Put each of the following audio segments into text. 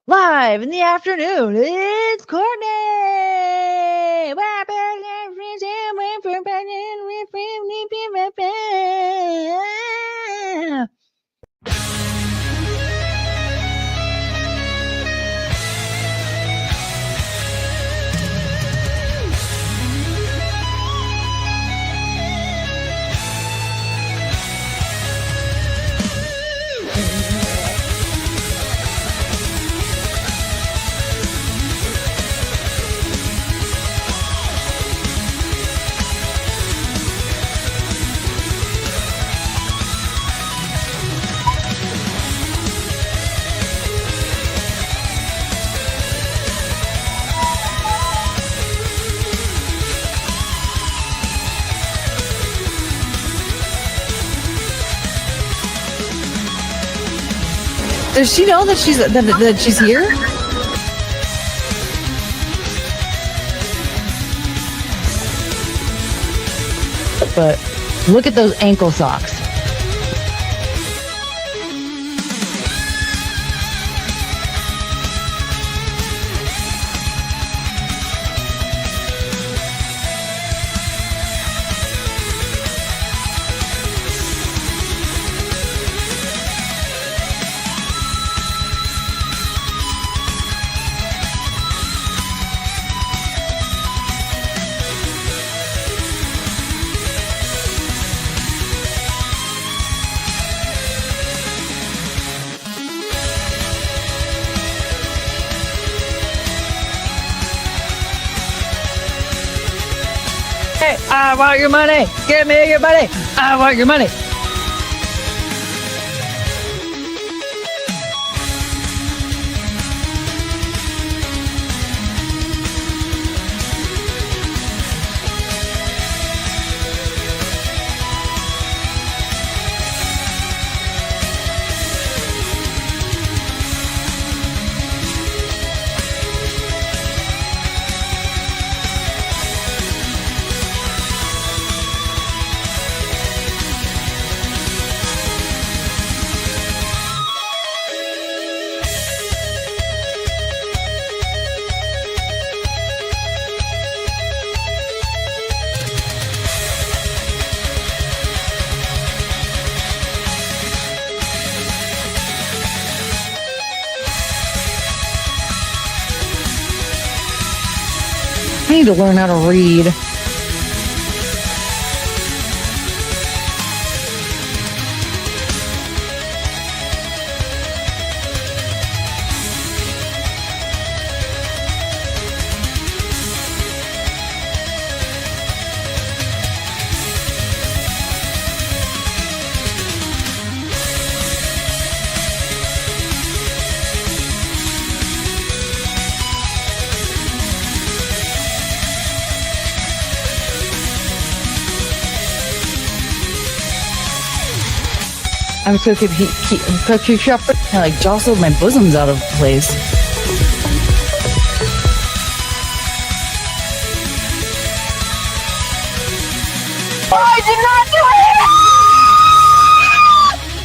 Live in the afternoon, it's Courtney! Does she know that she's here? But look at those ankle socks. Hey, I want your money. Give me your money. I want your money. I need to learn how to read. I'm so keep shuffling. I like jostled my bosoms out of place. I did not do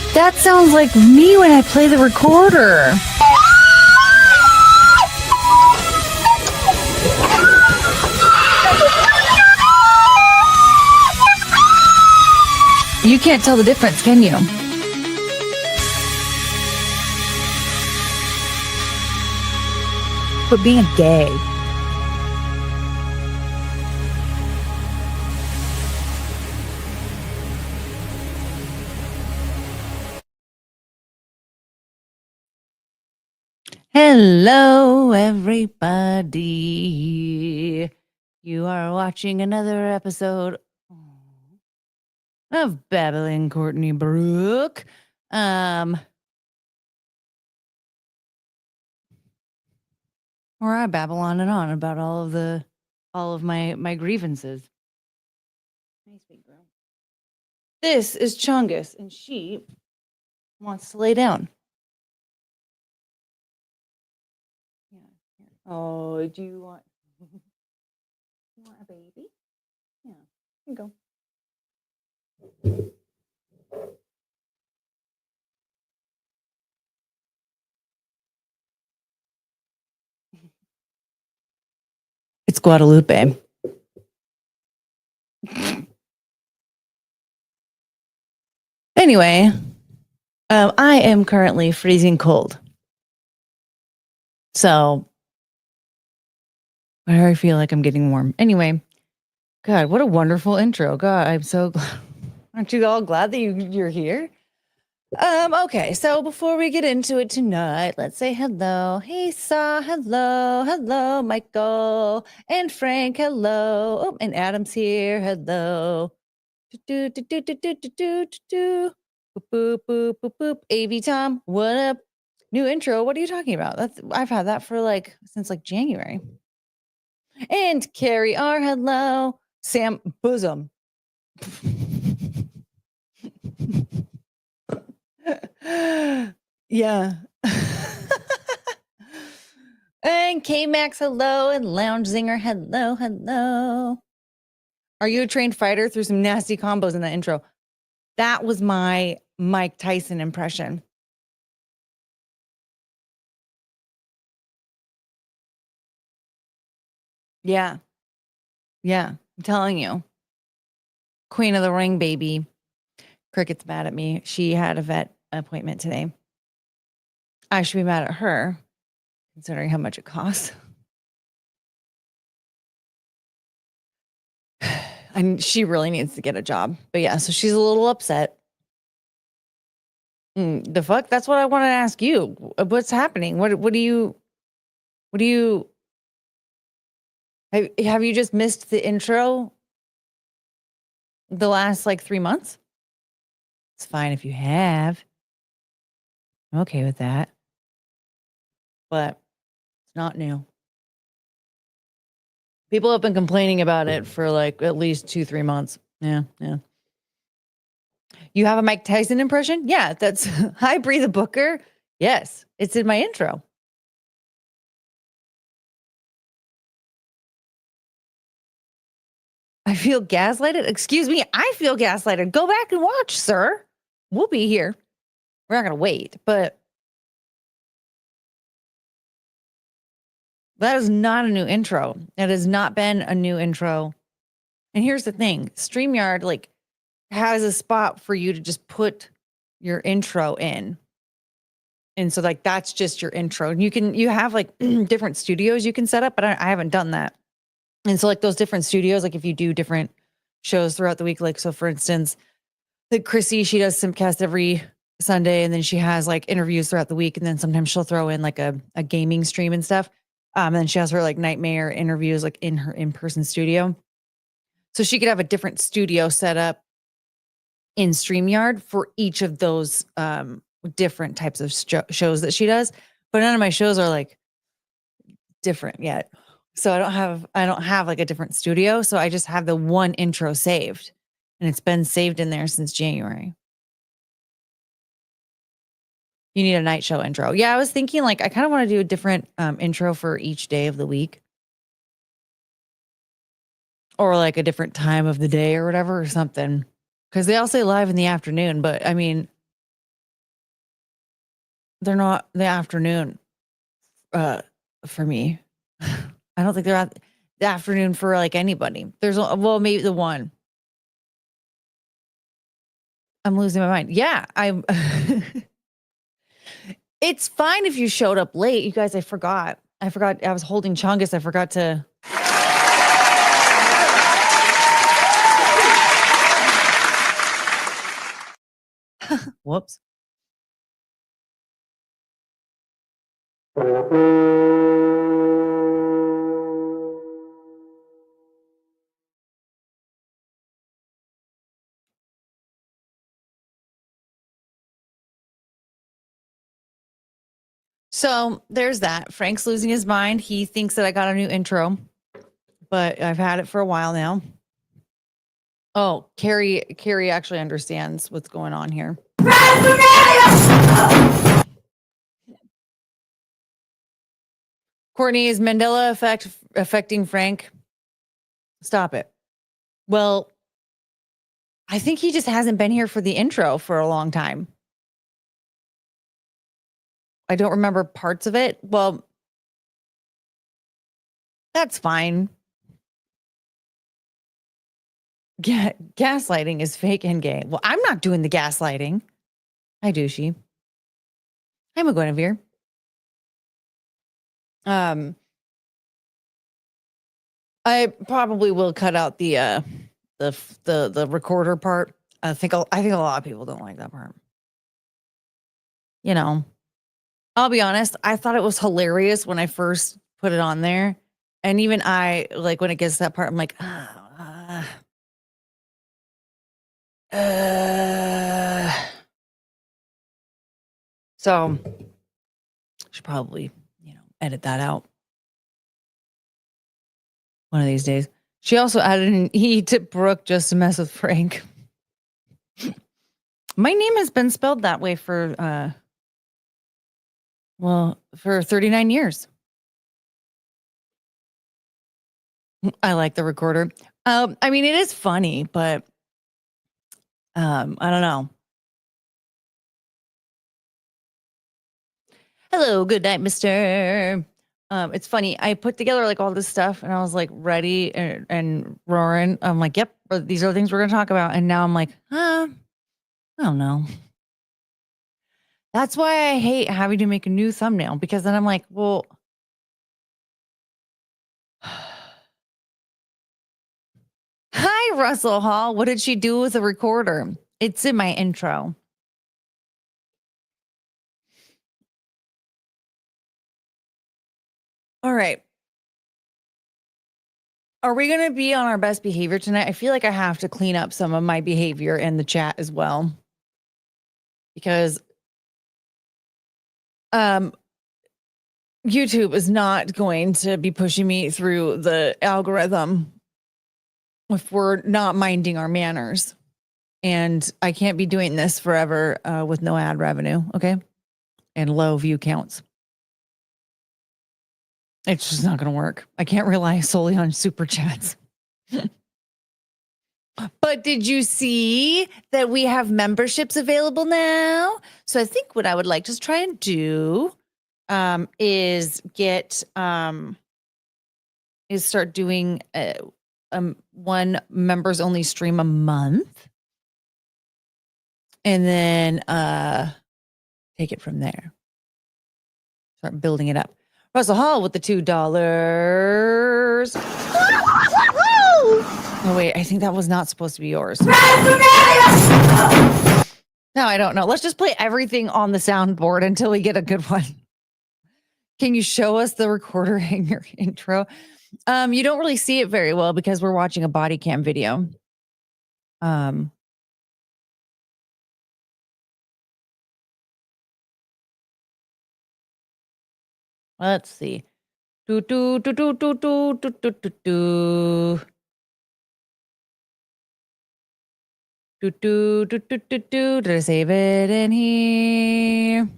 it! That sounds like me when I play the recorder. You can't tell the difference, can you? But being gay. Hello, everybody. You are watching another episode of Babbling, Courtney, Brooke. Where I babble on and on about all of my grievances. Nice big girl. This is Chungus, and she wants to lay down. Yeah. Oh, do you want a baby? Yeah. Here you go. Guadalupe. Anyway, I am currently freezing cold. So I feel like I'm getting warm. Anyway, God, what a wonderful intro. God, I'm so glad. Aren't you all glad that you're here? Okay, so before we get into it tonight, let's say hello. Hey, Saw, hello, Michael, and Frank, hello. Oh, and Adam's here, hello. Do, do, do, do, do, do, do, do, do. Boop, boop, boop, boop, boop. AV Tom, what up? New intro. What are you talking about? I've had that for since January. And Carrie R, hello. Sam Bosom. Yeah. And K-Max, hello. And Lounge Zinger, hello. Are you a trained fighter? Through some nasty combos in that intro. That was my Mike Tyson impression. Yeah. I'm telling you. Queen of the Ring, baby. Cricket's mad at me. She had a vet appointment today. I should be mad at her, considering how much it costs. And she really needs to get a job. But yeah, so she's a little upset. The fuck? That's what I want to ask you. What's happening? What do you have you just missed the intro the last 3 months? It's fine if you have. I'm okay with that. But it's not new. People have been complaining about it for at least 2-3 months. Yeah. You have a Mike Tyson impression? Yeah, that's Hi, Breathe Booker. Yes, it's in my intro. I feel gaslighted. Excuse me, I feel gaslighted. Go back and watch, sir. We'll be here. We're not going to wait, but that is not a new intro. It has not been a new intro. And here's the thing. StreamYard has a spot for you to just put your intro in. And so that's just your intro. And you have different studios you can set up, but I haven't done that. And so those different studios, if you do different shows throughout the week, so for instance, Chrissy, she does Simcast every Sunday, and then she has interviews throughout the week, and then sometimes she'll throw in a gaming stream and stuff. And then she has her Nightmare interviews in her in-person studio. So she could have a different studio set up in StreamYard for each of those different types of shows that she does. But none of my shows are different yet. So I don't have a different studio. So I just have the one intro saved, and it's been saved in there since January. You need a night show intro. Yeah, I was thinking I kind of want to do a different intro for each day of the week, or a different time of the day or whatever, or something. Because they all say live in the afternoon, but I mean, they're not the afternoon for me. I don't think they're at the afternoon for anybody. There's maybe the one. I'm losing my mind. Yeah, I'm. It's fine if you showed up late, you guys. I forgot. I was holding Chungus. I forgot to. Whoops. So there's that. Frank's losing his mind. He thinks that I got a new intro, but I've had it for a while now. Oh, Carrie actually understands what's going on here. Courtney, is Mandela effect affecting Frank? Stop it. Well, I think he just hasn't been here for the intro for a long time. I don't remember parts of it. Well, that's fine. Gaslighting is fake and gay. Well, I'm not doing the gaslighting. Hi, douchey. I'm a Guinevere. I probably will cut out the recorder part. I think a lot of people don't like that part. You know, I'll be honest. I thought it was hilarious when I first put it on there, and even I like when it gets to that part. I'm like, so should probably edit that out one of these days. She also added an E to Brooke just to mess with Frank. My name has been spelled that way for 39 years. I like the recorder. I mean, it is funny, but I don't know. Hello, good night, mister. It's funny. I put together like all this stuff and I was like ready and roaring. I'm like, yep, these are the things we're going to talk about. And now I'm like, I don't know. That's why I hate having to make a new thumbnail, because then I'm like, well, hi, Russell Hall. What did she do with the recorder? It's in my intro. All right. Are we going to be on our best behavior tonight? I feel like I have to clean up some of my behavior in the chat as well, because YouTube is not going to be pushing me through the algorithm if we're not minding our manners. And I can't be doing this forever with no ad revenue, okay? And low view counts. It's just not going to work. I can't rely solely on super chats. But did you see that we have memberships available now? So I think what I would like to try and do is start doing one members only stream a month, and then take it from there. Start building it up. Russell Hall with the $2. Oh wait, I think that was not supposed to be yours. No, I don't know. Let's just play everything on the soundboard until we get a good one. Can you show us the recorder in your intro? You don't really see it very well because we're watching a body cam video. Let's see. Did I save it in here?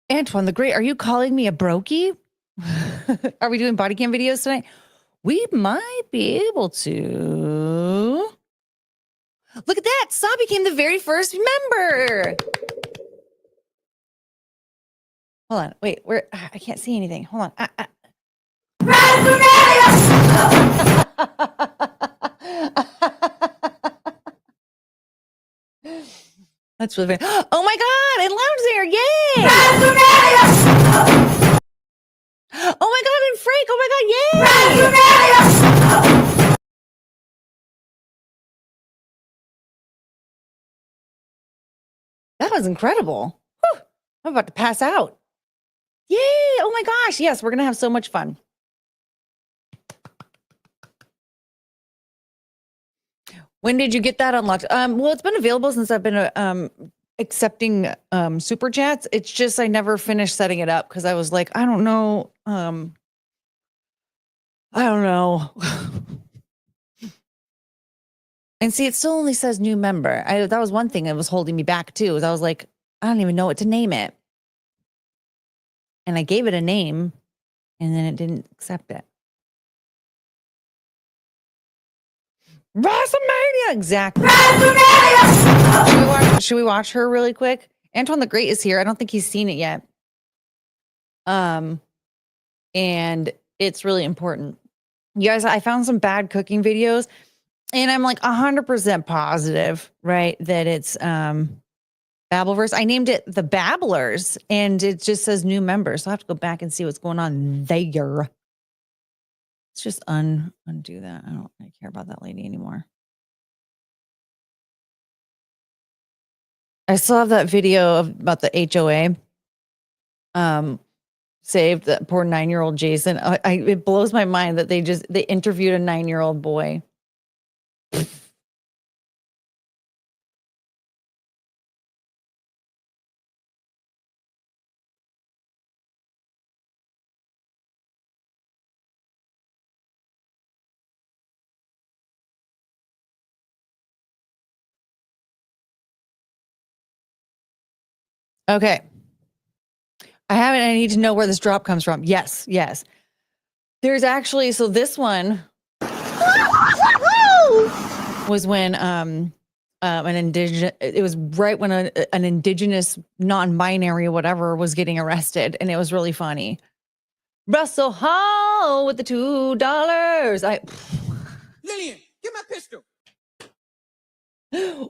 Antoine the Great, are you calling me a brokey? Are we doing body cam videos tonight? We might be able to. Look at that. Saw became the very first member. Hold on. Wait, where? I can't see anything. Hold on. That's really funny. Oh my God, and Lounge there, yay! Oh my God, and Frank, oh my God, yay! That was incredible. Whew. I'm about to pass out. Yay, oh my gosh, yes, we're gonna have so much fun. When did you get that unlocked? Well, it's been available since I've been accepting super chats. It's just I never finished setting it up because I was like, I don't know. I don't know. And see, it still only says new member. That was one thing that was holding me back too. Is I was like, I don't even know what to name it. And I gave it a name, and then it didn't accept it. WrestleMania, exactly. Should we watch her really quick? Antoine the Great is here. I don't think he's seen it yet. And It's really important. You guys, I found some bad cooking videos, and I'm like 100% positive, right, that it's Babbleverse. I named it the Babblers, and it just says new members. So I have to go back and see what's going on there. Let's just undo that. I don't really care about that lady anymore. I still have that video about the HOA. Saved that poor 9-year-old Jason. It blows my mind that they interviewed a 9-year-old boy. Okay. I need to know where this drop comes from. Yes. There's actually, so this one was when it was right when an indigenous non-binary whatever was getting arrested, and it was really funny. Russell Hall with the $2. Lillian, get my pistol.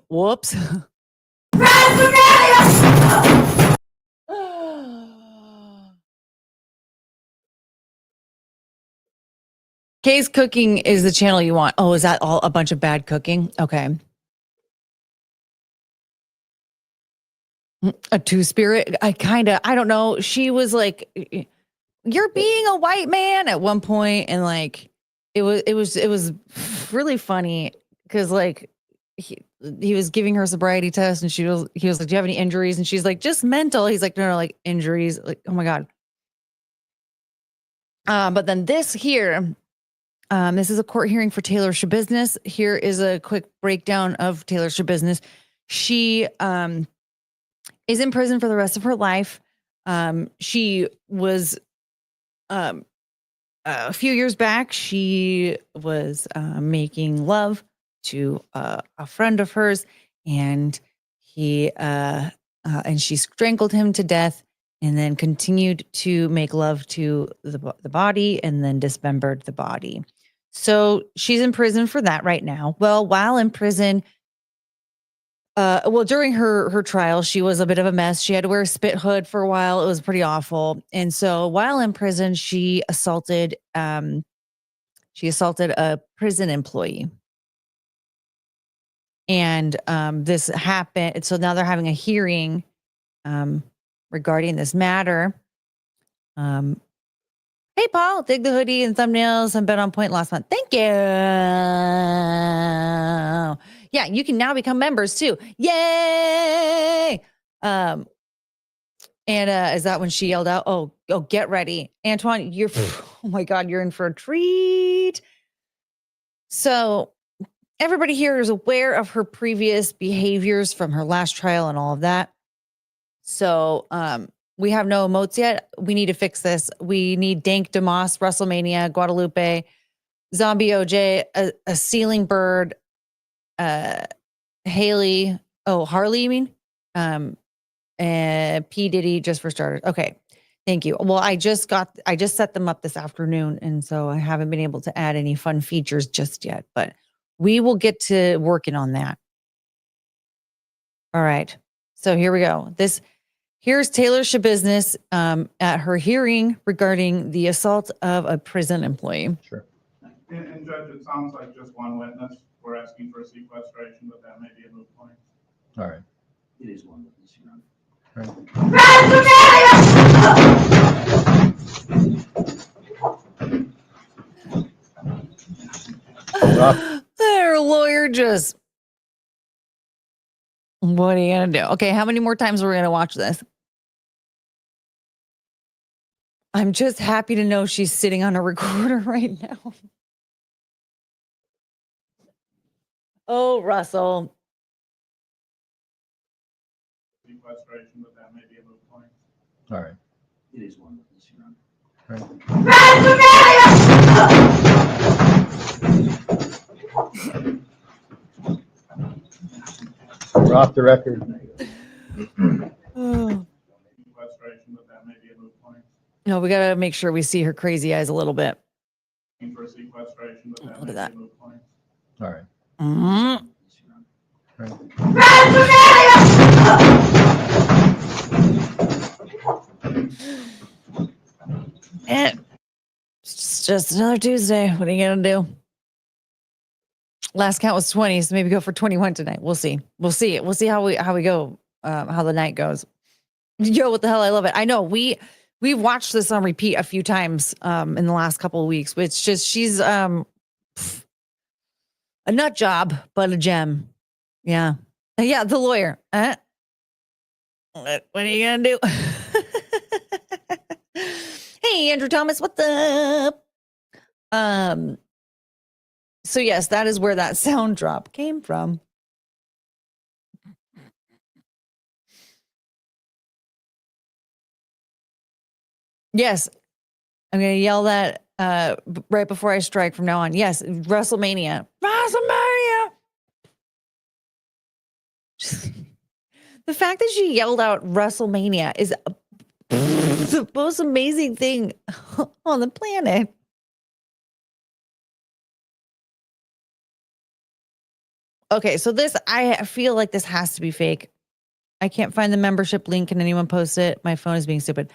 Whoops. Kay's Cooking is the channel you want. Oh, is that all a bunch of bad cooking? Okay. A two-spirit. I don't know. She was like, you're being a white man at one point, and like it was really funny because like he was giving her a sobriety test, and he was like, do you have any injuries? And she's like, just mental. He's like, no, like injuries. Like, oh my God. But then this here, this is a court hearing for Taylor Shabusiness. Here is a quick breakdown of Taylor Shabusiness. She is in prison for the rest of her life. She was a few years back, she was making love to a friend of hers, and she strangled him to death, and then continued to make love to the body, and then dismembered the body. So she's in prison for that right now. Well, while in prison, during her trial, she was a bit of a mess. She had to wear a spit hood for a while. It was pretty awful. And so while in prison, she assaulted a prison employee. And this happened. So now they're having a hearing regarding this matter. Hey, Paul, dig the hoodie and thumbnails and bet on point last month. Thank you. Yeah, you can now become members too. Yay! And is that when she yelled out, oh, get ready. Antoine, oh my God, you're in for a treat. So everybody here is aware of her previous behaviors from her last trial and all of that. So we have no emotes yet. We need to fix this. We need Dank Demas, WrestleMania, Guadalupe, Zombie OJ, a ceiling bird, Haley. Oh, Harley, you mean? And P. Diddy, just for starters. Okay. Thank you. Well, I just set them up this afternoon, and so I haven't been able to add any fun features just yet, but we will get to working on that. All right. So here we go. Here's Taylor Shabusiness at her hearing regarding the assault of a prison employee. Sure. And Judge, it sounds like just one witness. We're asking for a sequestration, but that may be a moot point. All right. It is one witness, Your Honor. Their lawyer just. What are you going to do? Okay, how many more times are we going to watch this? I'm just happy to know she's sitting on a recorder right now. Oh, Russell. Sequestration, but that may be a moot point. All right. It is one witness, Your Honor. We're off the record. Oh. Sequestration, but that may be a moot point. No, we got to make sure we see her crazy eyes a little bit. For sequestration, but that Look at may that. be a moot point. All right. Mhm. Right. It's just another Tuesday. What are you going to do? Last count was 20, so maybe go for 21 tonight. We'll see. We'll see. We'll see how we go, how the night goes. Yo, what the hell? I love it. I know we've watched this on repeat a few times in the last couple of weeks, which just she's a nut job, but a gem. Yeah. Yeah, the lawyer. What are you gonna do? Hey, Andrew Thomas, what's up? So yes, that is where that sound drop came from. Yes, I'm gonna yell that right before I strike from now on. Yes, WrestleMania. WrestleMania. The fact that she yelled out WrestleMania is the most amazing thing on the planet. Okay, so this, I feel like this has to be fake. I can't find the membership link. Can anyone post it? My phone is being stupid.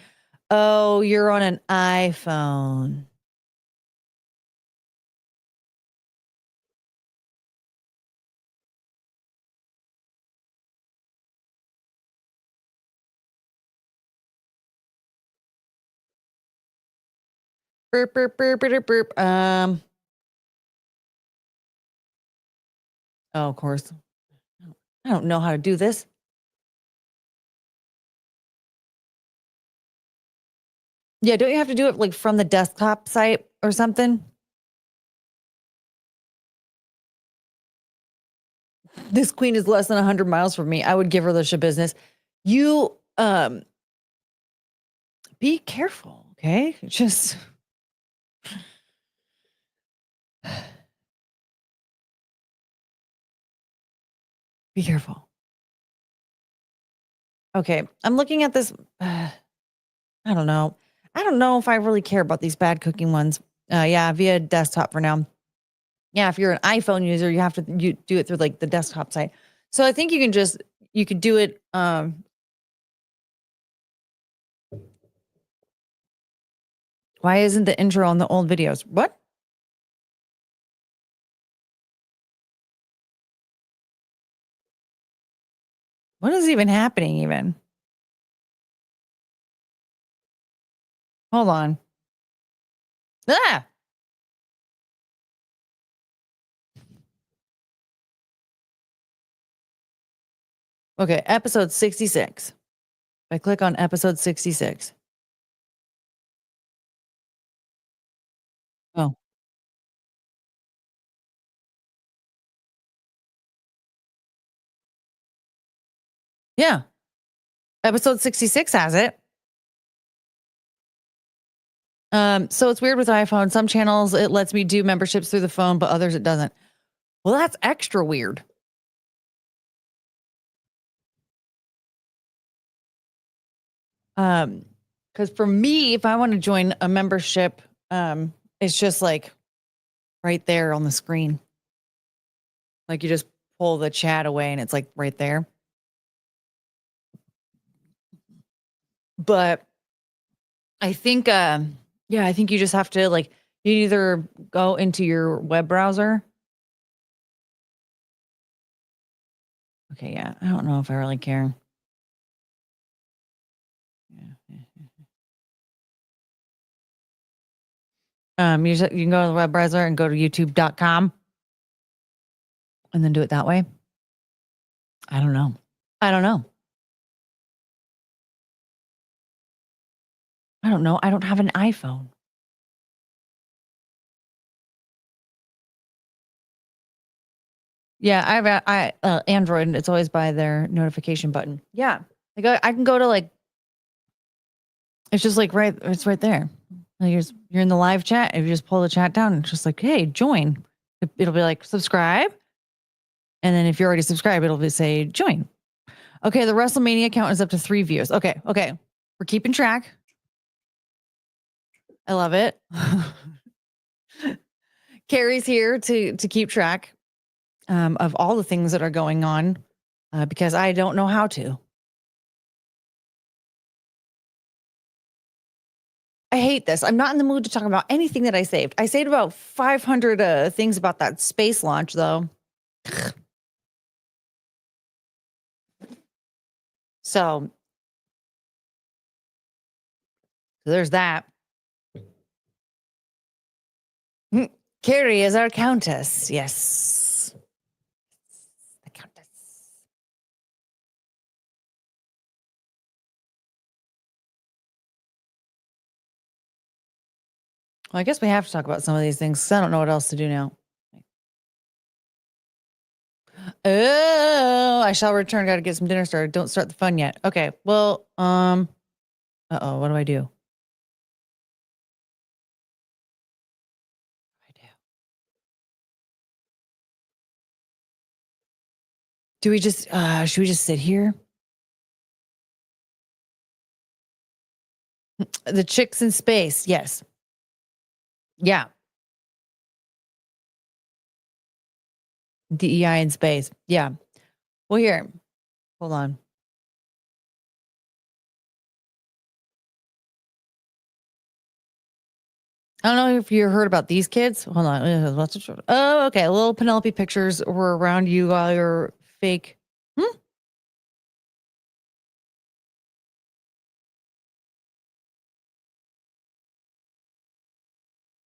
Oh, you're on an iPhone. Burp, burp, burp, burp, burp. Oh, of course. I don't know how to do this. Yeah, don't you have to do it like from the desktop site or something? This queen is less than 100 miles from me. I would give her the business. You be careful, okay? Just be careful. Okay, I'm looking at this. I don't know. I don't know if I really care about these bad cooking ones. Yeah, via desktop for now. Yeah, if you're an iPhone user, you have to do it through like the desktop site. So I think you could do it. Why isn't the intro on the old videos? What? What is even happening even? Hold on. Ah! Okay, episode 66. If I click on episode 66. Oh. Yeah. Episode 66 has it. So it's weird with iPhone. Some channels it lets me do memberships through the phone, but others it doesn't. Well, that's extra weird. Because for me, if I want to join a membership, it's just like right there on the screen. Like you just pull the chat away and it's like right there. But I think I think you just have to like you either go into your web browser. Okay, yeah. I don't know if I really care. You can go to the web browser and go to youtube.com and then do it that way. I don't know. I don't know. I don't have an iPhone. Yeah, I have Android, and it's always by their notification button. Yeah, like I can go to like, it's just like it's right there. Like you're in the live chat. If you just pull the chat down, it's just like, hey, join. It'll be like subscribe, and then if you're already subscribed, it'll be say join. Okay, the WrestleMania count is up to 3 views. Okay, we're keeping track. I love it. Carrie's here to keep track of all the things that are going on because I don't know how to. I hate this. I'm not in the mood to talk about anything that I saved. I saved about 500 things about that space launch, though. So there's that. Carrie is our countess. Yes. The countess. Well, I guess we have to talk about some of these things because I don't know what else to do now. Oh, I shall return. Got to get some dinner started. Don't start the fun yet. Okay. Well, uh-oh, what do I do? Do we just should we just sit here? The chicks in space. Yes. Yeah. DEI in space. Yeah. Well, here. Hold on. I don't know if you heard about these kids. Hold on. Oh, okay. Little Penelope pictures were around you while you're fake.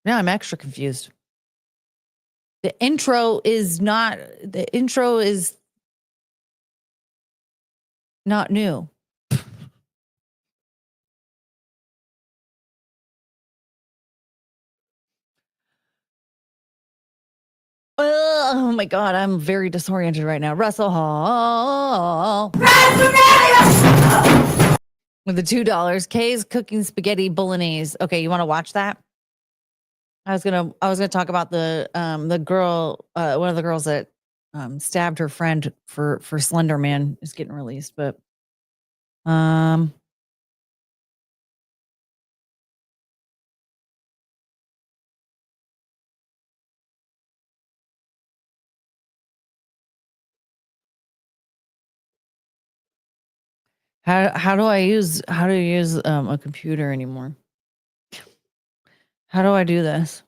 Now I'm extra confused. The intro is not new. Oh my God, I'm very disoriented right now. Russell Hall. With the $2. Kay's cooking spaghetti bolognese. Okay, you want to watch that? I was gonna talk about the girl, one of the girls that stabbed her friend for Slender Man is getting released, but how do you use a computer anymore? How do I do this?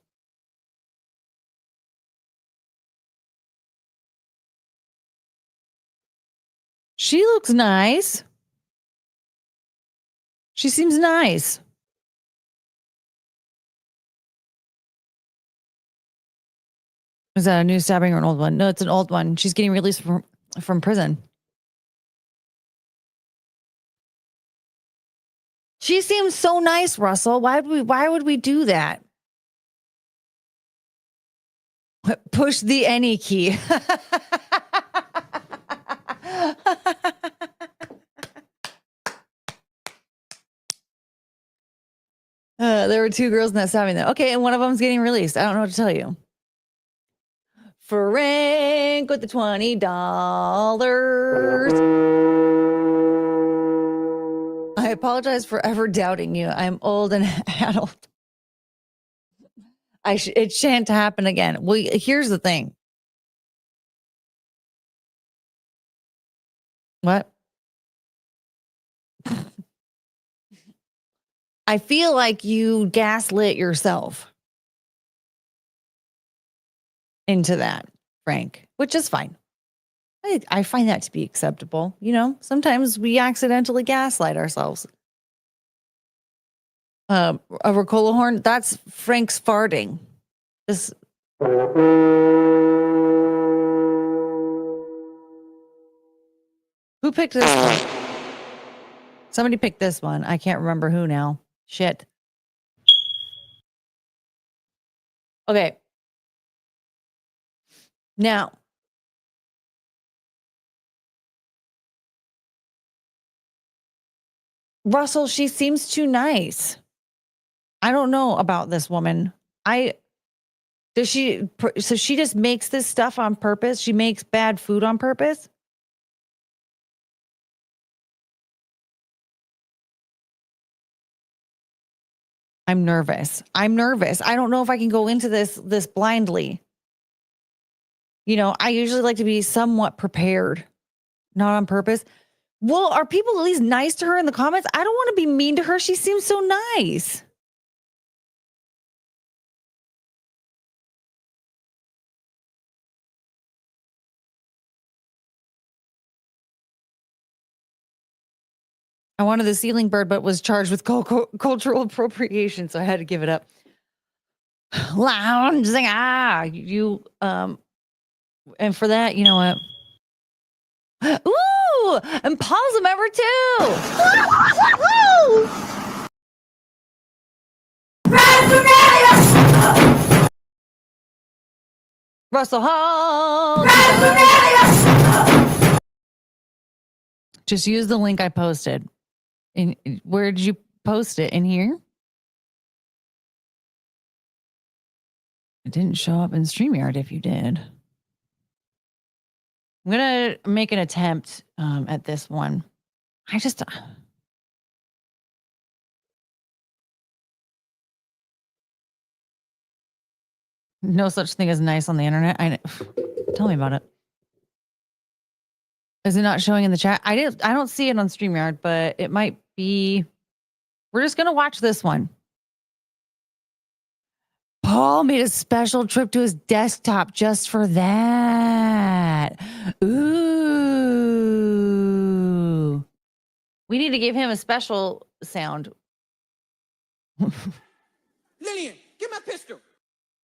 She looks nice. She seems nice. Is that a new stabbing or an old one? No, it's an old one. She's getting released from prison. She seems so nice, Russell. Why would we do that? Push the any key. There were 2 girls in that stabbing though. Okay, and one of them's getting released. I don't know what to tell you. Frank with the $20. I apologize for ever doubting you. I'm old and adult. It shan't happen again. Well, here's the thing. What? I feel like you gaslit yourself into that, Frank, which is fine. I find that to be acceptable. You know, sometimes we accidentally gaslight ourselves. A Ricola horn, that's Frank's farting. This. Who picked this one? Somebody picked this one. I can't remember who now. Shit. Okay. Now, Russell, she seems too nice. I don't know about this woman. So she just makes this stuff on purpose? She makes bad food on purpose? I'm nervous. I don't know if I can go into this blindly. You know, I usually like to be somewhat prepared, not on purpose. Well, are people at least nice to her in the comments? I don't want to be mean to her. She seems so nice. I wanted the ceiling bird, but was charged with cultural appropriation, so I had to give it up. Lounging, you and for that, you know what? Ooh, and Paul's a member too. Russell Hall. Just use the link I posted. Where did you post it? In here? It didn't show up in StreamYard if you did. I'm going to make an attempt at this one. I just... No such thing as nice on the internet. Tell me about it. Is it not showing in the chat? I don't see it on StreamYard, but it might be. We're just gonna watch this one. Paul made a special trip to his desktop just for that. Ooh. We need to give him a special sound. Lillian, get my pistol.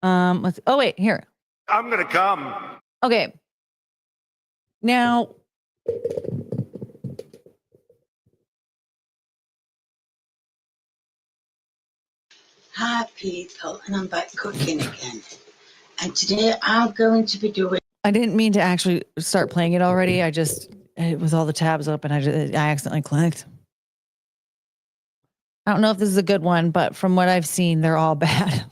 Let's. Oh wait, here. I'm gonna come. Okay. Now. Hi people, and I'm back cooking again. And today I'm going to be doing... I didn't mean to actually start playing it already. With all the tabs open, I accidentally clicked. I don't know if this is a good one, but from what I've seen, they're all bad.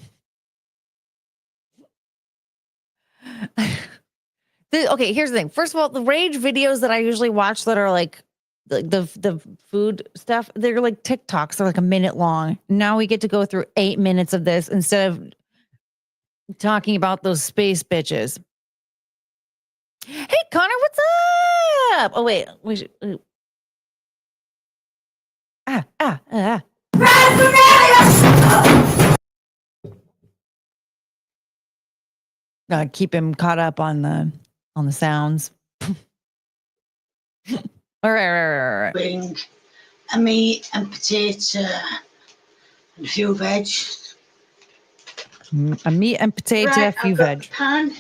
Okay, here's the thing. First of all, the rage videos that I usually watch that are like the food stuff, they're like TikToks. They're like a minute long. Now we get to go through 8 minutes of this instead of talking about those space bitches. Hey, Connor, what's up? Oh, wait. We should... Keep him caught up on the sounds. All right. Doing a meat and potato and a few veg. A meat and potato, a Right, few I've got veg. the pan.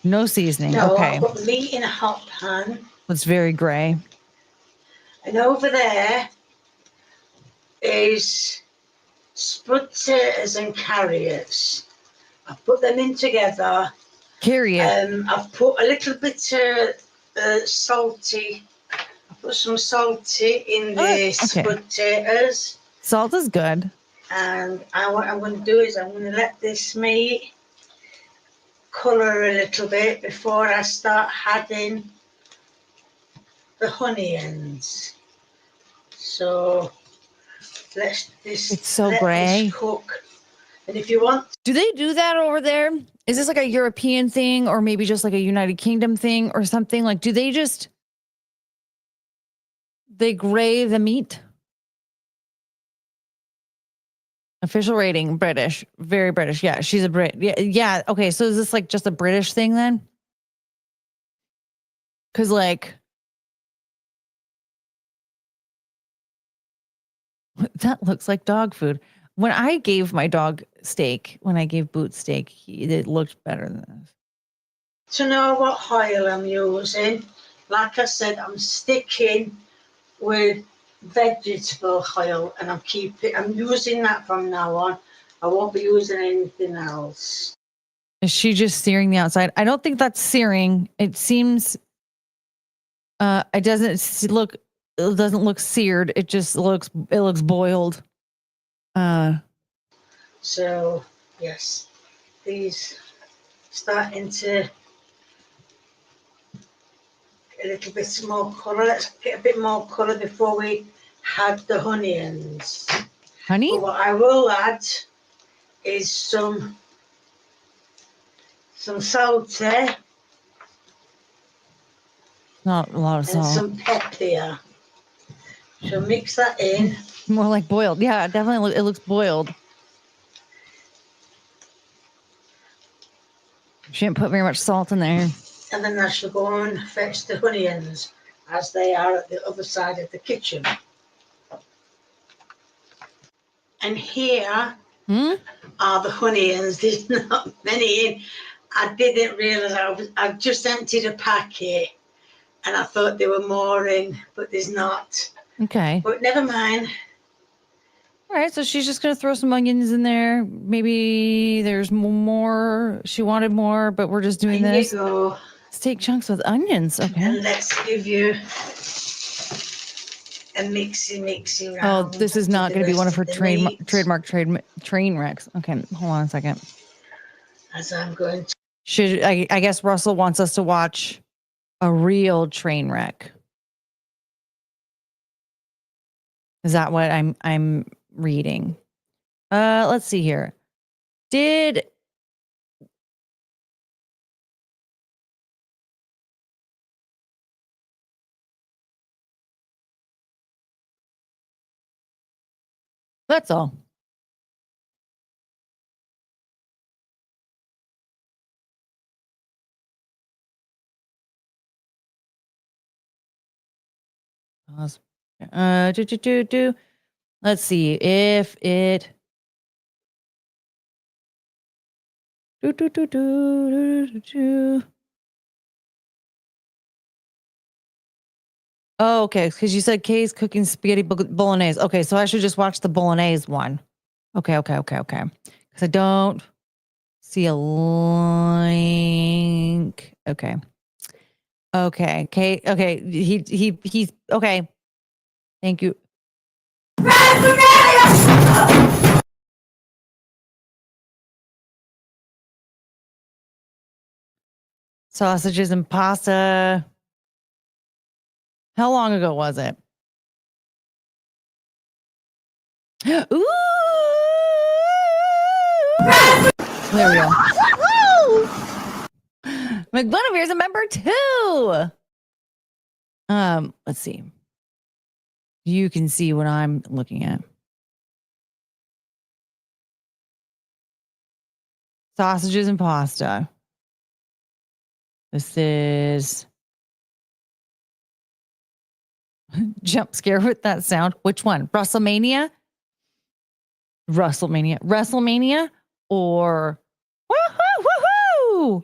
No seasoning. No, Okay. I've got the meat in a hot pan. It's very gray. And over there is spud potatoes and carrots. I've put them in together. Carrot. I've put a little bit salty. I put some salty in the spud potatoes. Salt is good. And what I'm going to do is I'm going to let this meat colour a little bit before I start adding the onions. So let this cook. And if you want, do they do that over there? Is this like a European thing, or maybe just like a United Kingdom thing, or something? Like, do they gray the meat? Official rating, British, very British. Yeah, she's a Brit. Yeah. Okay, so is this like just a British thing then? Because like that looks like dog food. When I gave my dog steak, when I gave Boots steak, it looked better than this. To know what oil I'm using, like I said, I'm sticking with vegetable oil, and I'm using that from now on. I won't be using anything else. Is she just searing the outside? I don't think that's searing. It seems it doesn't look seared. It just looks boiled. So yes, these starting to a little bit more colour. Let's get a bit more colour before we add the onions. Honey? But what I will add is some salt Not a lot of and salt. some pepper. So mix that in. More like boiled. Yeah, definitely. It looks boiled. Shouldn't put very much salt in there. And then I shall go and fetch the onions as they are at the other side of the kitchen. And here are the onions. There's not many in. I didn't realise I've just emptied a packet and I thought there were more in, but there's not. Okay. But never mind. All right, so she's just gonna throw some onions in there. Maybe there's more. She wanted more, but we're just doing There this. you go. Steak chunks with onions. Okay. And let's give you a mixy Oh, round. this is to not the going to be one of rest her the meat, trademark train wrecks. Okay, hold on a second. As I'm going to. Should I guess Russell wants us to watch a real train wreck. Is that what I'm reading? Let's see here. That's all. Pause. Let's see if it. Oh, okay. Because you said Kay's cooking spaghetti bolognese. Okay, so I should just watch the bolognese one. Okay. Because I don't see a link. Okay. Kay. Okay. He's okay. Thank you. Sausages and pasta. How long ago was it? Ooh! There we go. McBunabeer's a member too. Let's see. You can see what I'm looking at. Sausages and pasta. This is jump scare with that sound. Which one? WrestleMania or woohoo!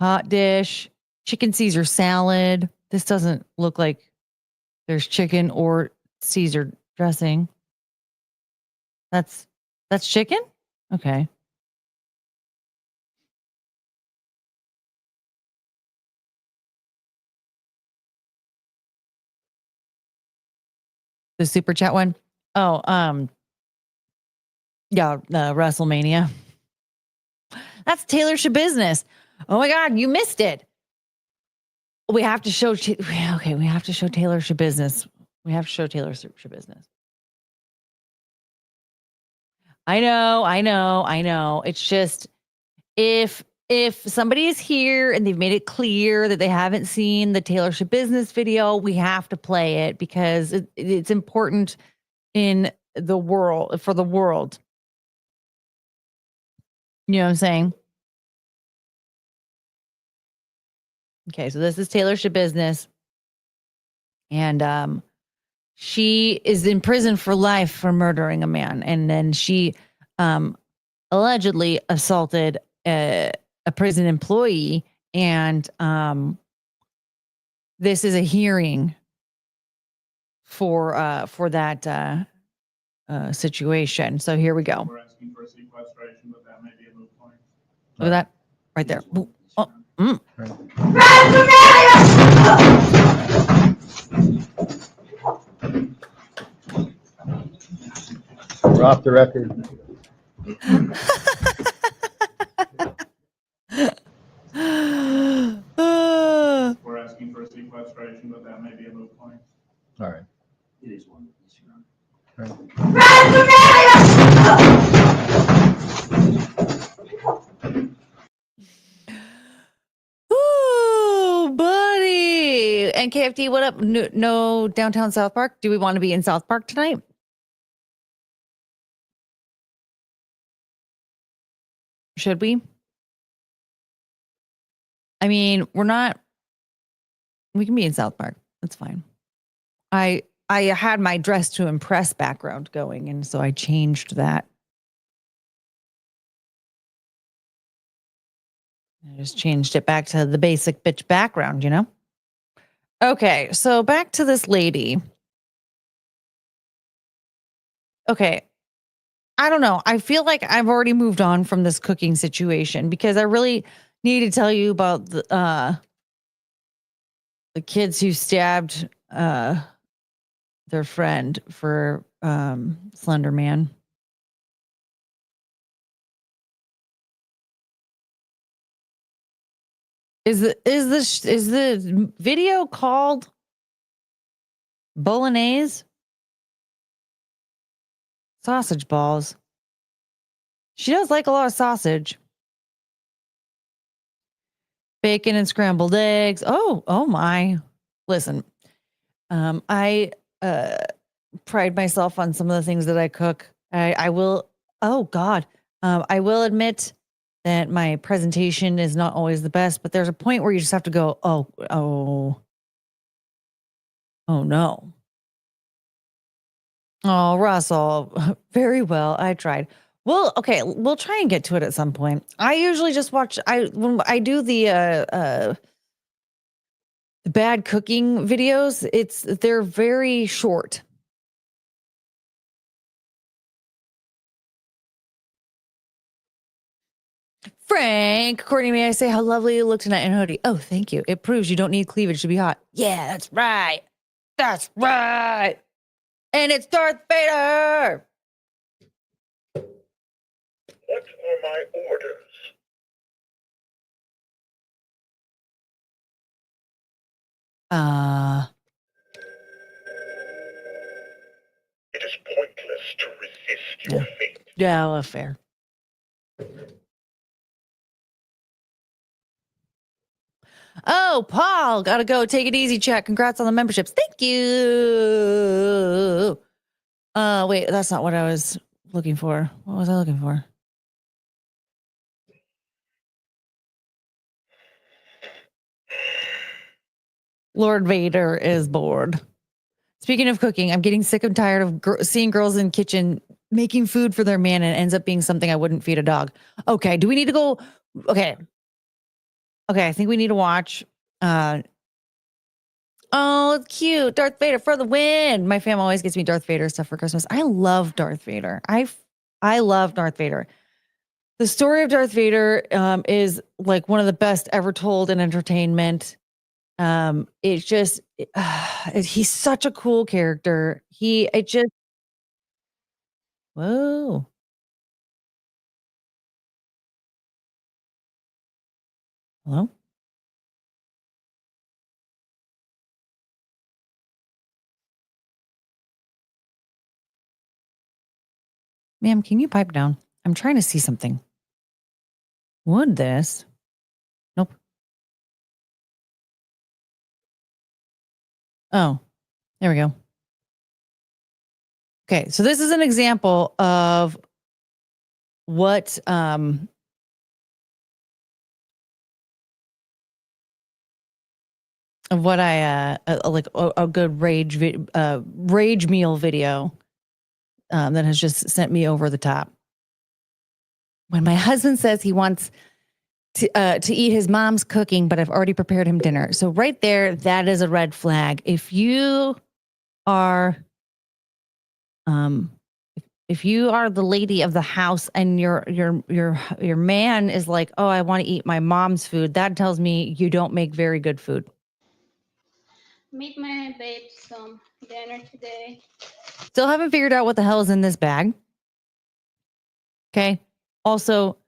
Hot dish, chicken Caesar salad. This doesn't look like there's chicken or Caesar dressing. That's chicken? Okay. The super chat one? Oh, yeah, WrestleMania. That's Taylor Shabusiness. Oh my God, you missed it. We have to show. Okay, we have to show Taylor Shabusiness. We have to show Taylor Shabusiness. I know. It's just if somebody is here and they've made it clear that they haven't seen the Taylor Shabusiness video, we have to play it because it's important in the world, for the world. You know what I'm saying? Okay, so this is Taylor Shabusiness. And she is in prison for life for murdering a man. And then she allegedly assaulted a prison employee. And this is a hearing for that situation. So here we go. We're asking for sequestration, but that may be a moot point. Look at that right there. Oh, We're off the record. We're asking for sequestration, but that may be a moot point. All right. It is one. Ooh, buddy. And KFD, what up? No downtown South Park? Do we want to be in South Park tonight? Should we? I mean, we can be in South Park. That's fine. I had my dress to impress background going, and so I changed that. I just changed it back to the basic bitch background, you know? Okay, so back to this lady. Okay, I don't know. I feel like I've already moved on from this cooking situation because I really need to tell you about the kids who stabbed their friend for Slender Man. Is the video called Bolognese? Sausage balls. She does like a lot of sausage. Bacon and scrambled eggs. Oh my. Listen, I pride myself on some of the things that I cook. I will, oh God. I will admit that my presentation is not always the best, but there's a point where you just have to go, oh no. Oh, Russell, very well. I tried. Well, okay, we'll try and get to it at some point. I usually just watch. When I do the bad cooking videos, they're very short. Frank, Courtney, may I say how lovely you look tonight in a hoodie? Oh, thank you. It proves you don't need cleavage to be hot. Yeah, that's right. That's right. And it's Darth Vader. What are my orders? It is pointless to resist your fate. Yeah, well, fair. Oh, Paul, gotta go. Take it easy, chat. Congrats on the memberships. Thank you. Wait, that's not what I was looking for. What was I looking for? Lord Vader is bored. Speaking of cooking, I'm getting sick and tired of seeing girls in the kitchen making food for their man, and it ends up being something I wouldn't feed a dog. Okay, do we need to go? Okay, I think we need to watch. Oh, it's cute. Darth Vader for the win. My fam always gets me Darth Vader stuff for Christmas. I love Darth Vader. I love Darth Vader. The story of Darth Vader is like one of the best ever told in entertainment. It's just he's such a cool character. Whoa. Hello? Ma'am, can you pipe down? I'm trying to see something. Would this? Nope. Oh, there we go. Okay, so this is an example of what of what I like a good rage meal video that has just sent me over the top. When my husband says he wants to eat his mom's cooking, but I've already prepared him dinner. So right there, that is a red flag. If you are the lady of the house and your man is like, oh, I want to eat my mom's food, that tells me you don't make very good food. Meet my babe some dinner today. Still haven't figured out what the hell is in this bag. Okay. Also,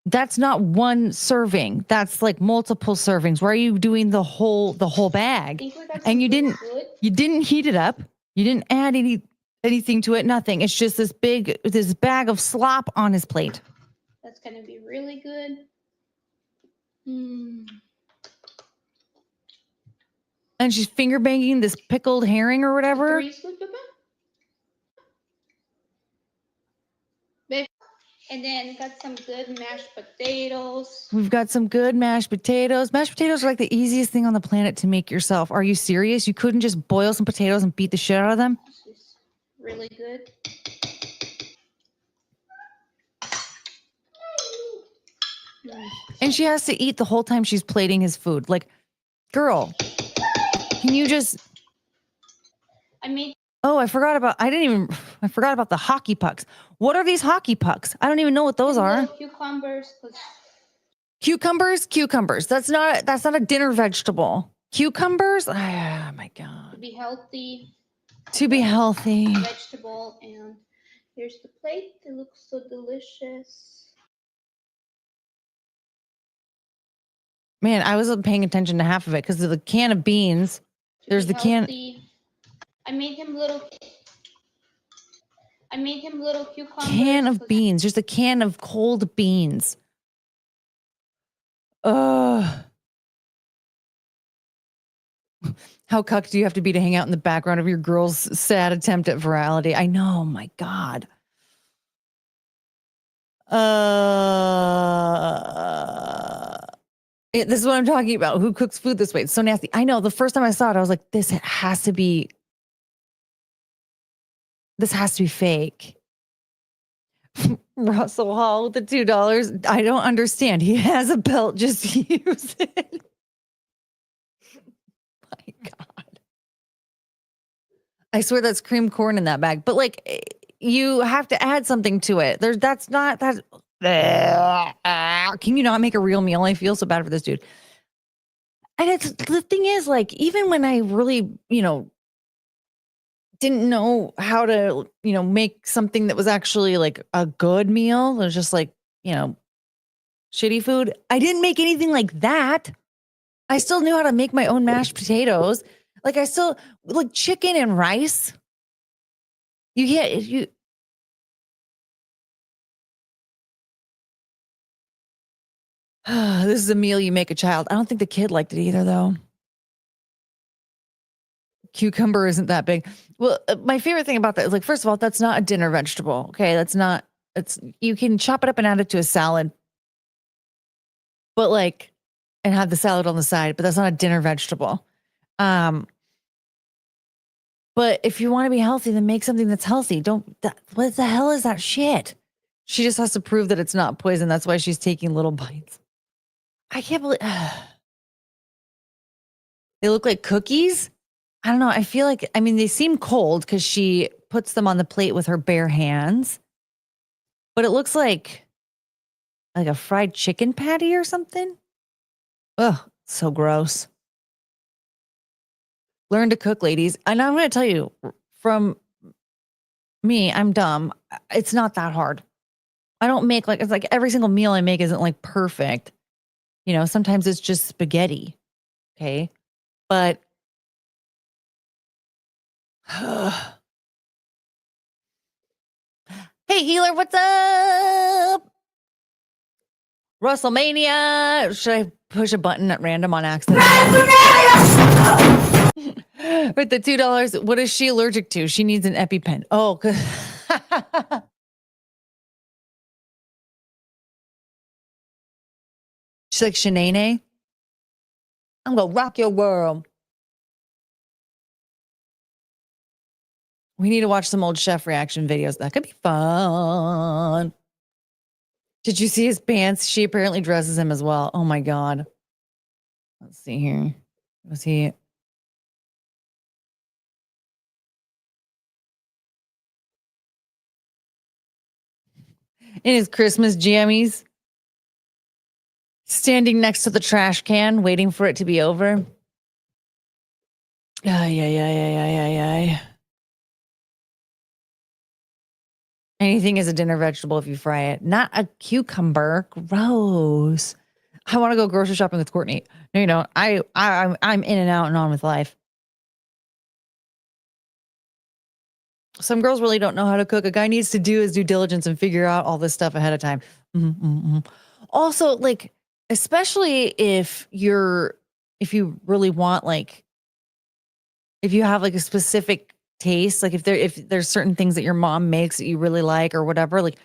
that's not one serving. That's like multiple servings. Why are you doing the whole bag? And you didn't heat it up. You didn't add any anything to it, nothing. It's just this bag of slop on his plate. That's gonna be really good. Mm. And she's finger banging this pickled herring or whatever. And then got some good mashed potatoes. We've got some good mashed potatoes. Mashed potatoes are like the easiest thing on the planet to make yourself. Are you serious? You couldn't just boil some potatoes and beat the shit out of them? This is really good. And she has to eat the whole time she's plating his food. Like, girl, can you just... I made... Oh, I forgot about the hockey pucks. What are these hockey pucks? I don't even know what those are. Cucumbers. Cucumbers. That's not a dinner vegetable. Cucumbers? Oh my God. To be healthy. Vegetable. And here's the plate. It looks so delicious. Man, I wasn't paying attention to half of it because of the can of beans. There's the can. I made him little cucumbers. Can of beans. Just a can of cold beans. How cucked do you have to be to hang out in the background of your girl's sad attempt at virality? I know, my God. This is what I'm talking about. Who cooks food this way? It's so nasty. I know. The first time I saw it, I was like, this has to be fake. Russell Hall with the $2. I don't understand. He has a belt. Just use it. My God. I swear that's cream corn in that bag. But like, you have to add something to it. Can you not make a real meal? I feel so bad for this dude. And the thing is, like, even when I really, didn't know how to, make something that was actually like a good meal. It was just like, shitty food. I didn't make anything like that. I still knew how to make my own mashed potatoes. Like like chicken and rice. This is a meal you make a child. I don't think the kid liked it either, though. Cucumber isn't that big. Well, my favorite thing about that is, like, first of all, that's not a dinner vegetable. Okay, you can chop it up and add it to a salad, but and have the salad on the side, but that's not a dinner vegetable. But if you want to be healthy, then make something that's healthy. What the hell is that shit? She just has to prove that it's not poison. That's why she's taking little bites. I can't believe they look like cookies. I don't know. I feel like, they seem cold because she puts them on the plate with her bare hands, but it looks like a fried chicken patty or something. Ugh, so gross. Learn to cook, ladies. And I'm going to tell you, from me, I'm dumb. It's not that hard. I don't make it's like every single meal I make isn't like perfect. Sometimes it's just spaghetti. Okay. But hey, healer, what's up? WrestleMania. Should I push a button at random on accident? With the $2, what is she allergic to? She needs an EpiPen. Oh, she's like, Shanae, I'm gonna rock your world. We need to watch some old chef reaction videos. That could be fun. Did you see his pants? She apparently dresses him as well. Oh my God. Let's see here. Was he? In his Christmas jammies, standing next to the trash can, waiting for it to be over. Yeah. Anything is a dinner vegetable if you fry it. Not a cucumber. Gross. I want to go grocery shopping with Courtney. No, you don't. I'm in and out and on with life. Some girls really don't know how to cook. A guy needs to do his due diligence and figure out all this stuff ahead of time. Also, like, especially if you really want, like, if you have like a specific taste, like if there's certain things that your mom makes that you really like or whatever, like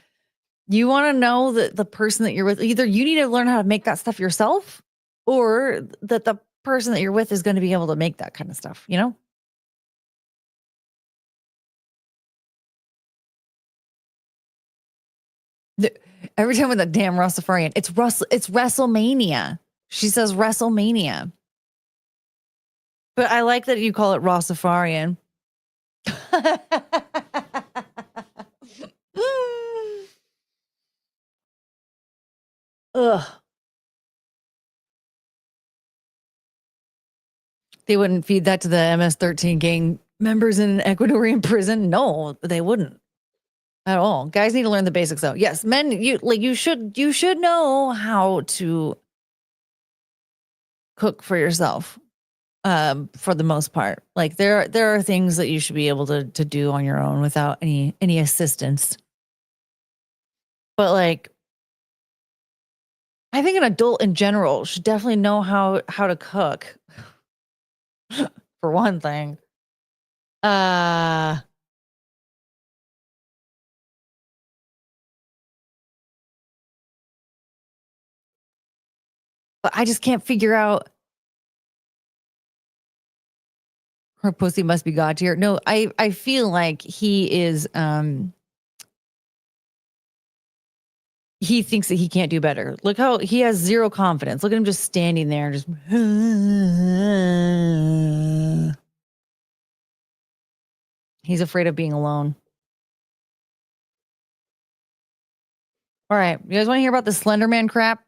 you want to know that the person that you're with, either you need to learn how to make that stuff yourself or that the person that you're with is going to be able to make that kind of stuff, you know? Every time with that damn Rastafarian, it's WrestleMania. She says WrestleMania. But I like that you call it Rastafarian. Ugh. They wouldn't feed that to the MS-13 gang members in an Ecuadorian prison. No, they wouldn't at all. Guys need to learn the basics though. Yes, men, you should know how to cook for yourself. For the most part, like there are things that you should be able to do on your own without any assistance. But like, I think an adult in general should definitely know how to cook. For one thing. But I just can't figure out. Her pussy must be God tier. No, I feel like he is he thinks that he can't do better. Look how he has zero confidence. Look at him just standing there and just he's afraid of being alone. All right. You guys want to hear about the Slender Man crap?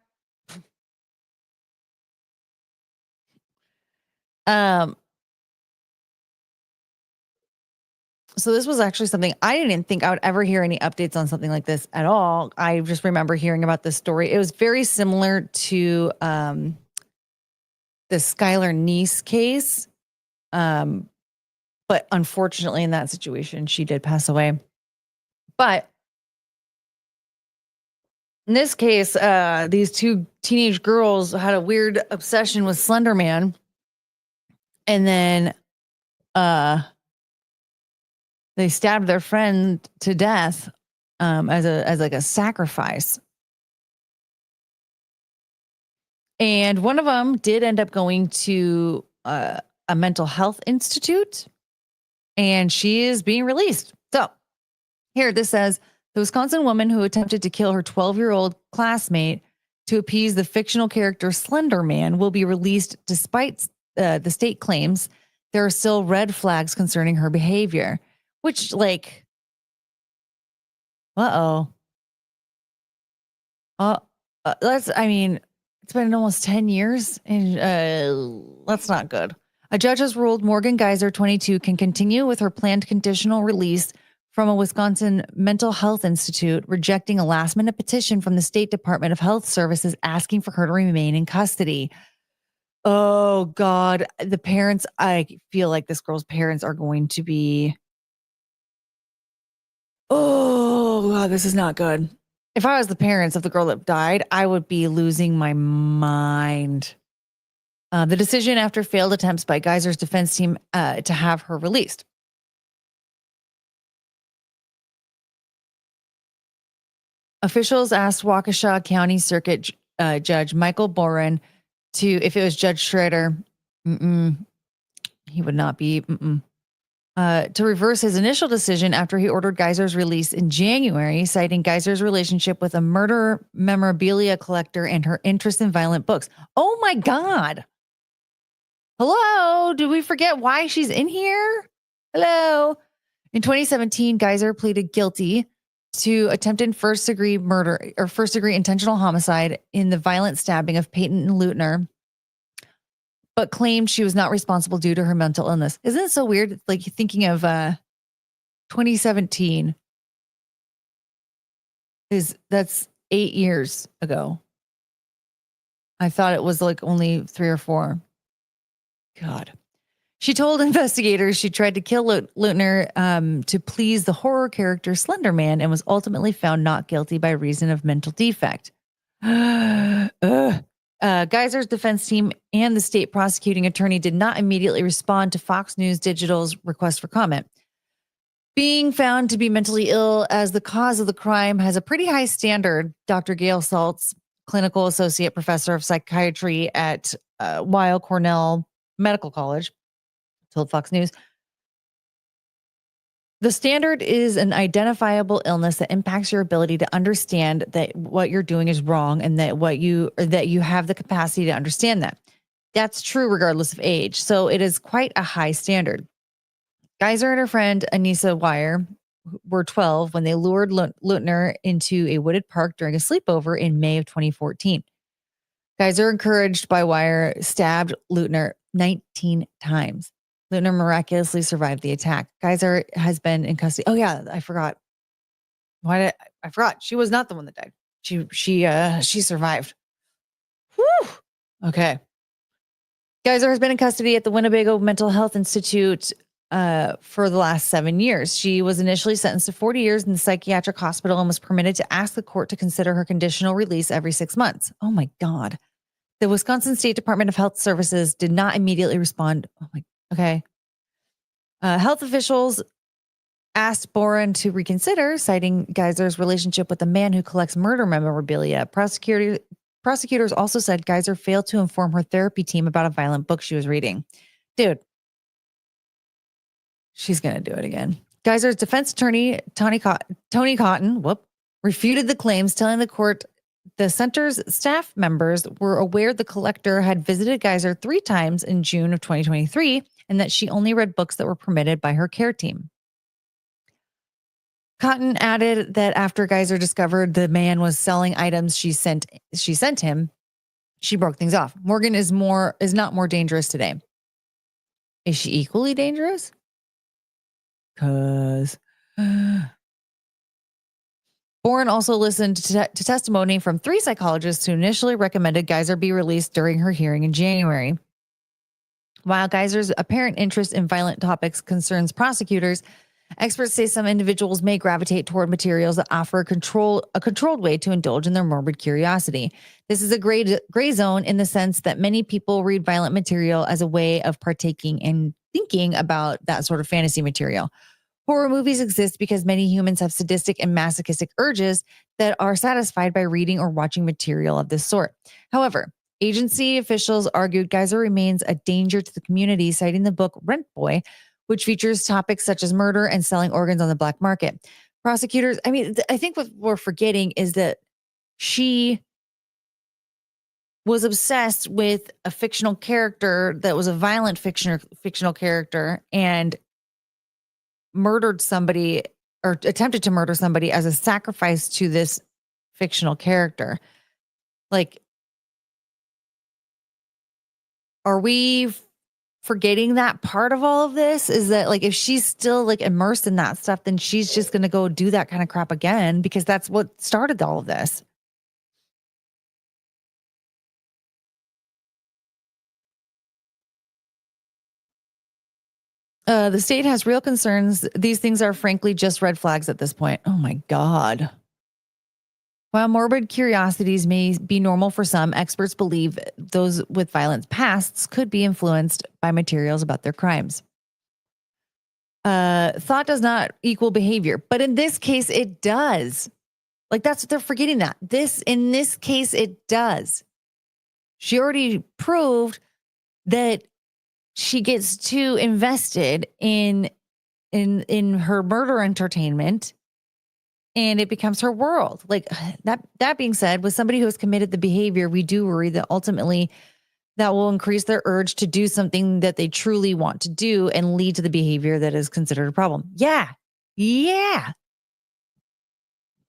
So this was actually something I didn't think I would ever hear any updates on something like this at all. I just remember hearing about this story. It was very similar to the Skylar Niece case. But unfortunately in that situation, she did pass away. But in this case, these two teenage girls had a weird obsession with Slender Man. And then they stabbed their friend to death as like a sacrifice. And one of them did end up going to a mental health institute, and she is being released. So here, this says, the Wisconsin woman who attempted to kill her 12-year-old classmate to appease the fictional character Slender Man will be released despite the state claims there are still red flags concerning her behavior. Which, like, that's, I mean, it's been almost 10 years, and that's not good. A judge has ruled Morgan Geyser, 22, can continue with her planned conditional release from a Wisconsin mental health institute, rejecting a last-minute petition from the State Department of Health Services asking for her to remain in custody. Oh, God. The parents, I feel like this girl's parents are going to be... Oh, God, this is not good. If I was the parents of the girl that died, I would be losing my mind. The decision after failed attempts by Geyser's defense team to have her released. Officials asked Waukesha County Circuit Judge Michael Boren if it was Judge Schrader, he would not be, to reverse his initial decision after he ordered Geyser's release in January, citing Geyser's relationship with a murder memorabilia collector and her interest in violent books. Oh my God. Hello? Did we forget why she's in here? Hello? In 2017, Geyser pleaded guilty to attempted first-degree murder or first-degree intentional homicide in the violent stabbing of Peyton Leutner, but claimed she was not responsible due to her mental illness. Isn't it so weird? Like thinking of 2017 that's 8 years ago. I thought it was like only 3 or 4. God. She told investigators she tried to kill Lutner to please the horror character Slender Man and was ultimately found not guilty by reason of mental defect. Geyser's defense team and the state prosecuting attorney did not immediately respond to Fox News Digital's request for comment. Being found to be mentally ill as the cause of the crime has a pretty high standard, Dr. Gail Saltz, clinical associate professor of psychiatry at Weill Cornell Medical College, told Fox News. The standard is an identifiable illness that impacts your ability to understand that what you're doing is wrong and that you have the capacity to understand that. That's true regardless of age. So it is quite a high standard. Geyser and her friend Anissa Weier were 12 when they lured Lutner into a wooded park during a sleepover in May of 2014. Geyser, encouraged by Weier, stabbed Lutner 19 times. Lutner miraculously survived the attack. Geyser has been in custody. Oh yeah, I forgot. I forgot. She was not the one that died. She survived. Whew. Okay. Geyser has been in custody at the Winnebago Mental Health Institute for the last 7 years. She was initially sentenced to 40 years in the psychiatric hospital and was permitted to ask the court to consider her conditional release every 6 months. Oh my God. The Wisconsin State Department of Health Services did not immediately respond. Okay. Health officials asked Boren to reconsider, citing Geyser's relationship with the man who collects murder memorabilia. Prosecutors also said Geyser failed to inform her therapy team about a violent book she was reading. Dude, she's going to do it again. Geyser's defense attorney, Tony Cotton, refuted the claims, telling the court the center's staff members were aware the collector had visited Geyser 3 times in June of 2023 and that she only read books that were permitted by her care team. Cotton added that after Geyser discovered the man was selling items she sent him, she broke things off. Morgan is not more dangerous today. Is she equally dangerous? Because Boren also listened to testimony from 3 psychologists who initially recommended Geyser be released during her hearing in January. While Geyser's apparent interest in violent topics concerns prosecutors, experts say some individuals may gravitate toward materials that offer a controlled way to indulge in their morbid curiosity. This is a gray zone in the sense that many people read violent material as a way of partaking and thinking about that sort of fantasy material. Horror movies exist because many humans have sadistic and masochistic urges that are satisfied by reading or watching material of this sort. However, agency officials argued Geyser remains a danger to the community, citing the book Rent Boy, which features topics such as murder and selling organs on the black market. Prosecutors, I think what we're forgetting is that she was obsessed with a fictional character that was a violent fictional character and murdered somebody or attempted to murder somebody as a sacrifice to this fictional character. Like, are we forgetting that part of all of this? Is that like, if she's still like immersed in that stuff, then she's just going to go do that kind of crap again, because that's what started all of this. The state has real concerns. These things are frankly just red flags at this point. Oh my God. While morbid curiosities may be normal for some, experts believe those with violent pasts could be influenced by materials about their crimes. Thought does not equal behavior, but in this case, it does. Like, that's what they're forgetting, that in this case, it does. She already proved that she gets too invested in her murder entertainment, and it becomes her world. Like, that being said, with somebody who has committed the behavior, we do worry that ultimately that will increase their urge to do something that they truly want to do and lead to the behavior that is considered a problem. Yeah.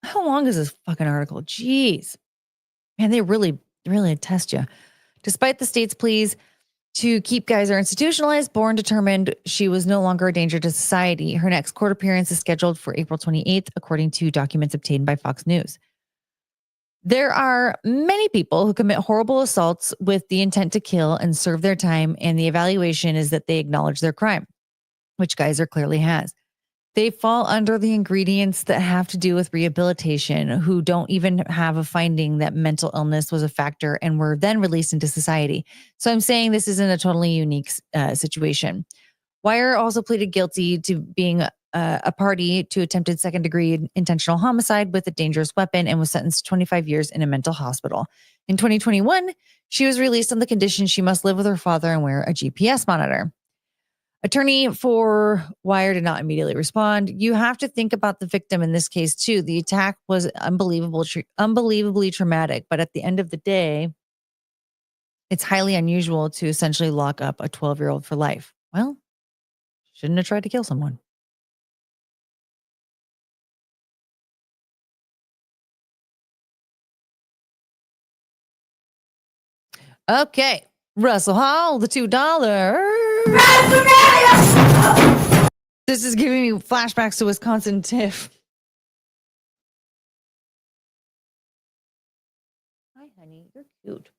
How long is this fucking article? Jeez. Man, they really, really test you. Despite the state's pleas to keep Geyser institutionalized, Boren determined she was no longer a danger to society. Her next court appearance is scheduled for April 28th, according to documents obtained by Fox News. There are many people who commit horrible assaults with the intent to kill and serve their time, and the evaluation is that they acknowledge their crime, which Geyser clearly has. They fall under the ingredients that have to do with rehabilitation, who don't even have a finding that mental illness was a factor and were then released into society. So I'm saying this isn't a totally unique situation. Wire also pleaded guilty to being a party to attempted second-degree intentional homicide with a dangerous weapon and was sentenced to 25 years in a mental hospital. In 2021, she was released on the condition she must live with her father and wear a GPS monitor. Attorney for Wire did not immediately respond. You have to think about the victim in this case, too. The attack was unbelievably traumatic, but at the end of the day, it's highly unusual to essentially lock up a 12-year-old for life. Well, shouldn't have tried to kill someone. Okay. Russell Hall, the $2. This is giving me flashbacks to Wisconsin Tiff. Hi, honey. You're cute.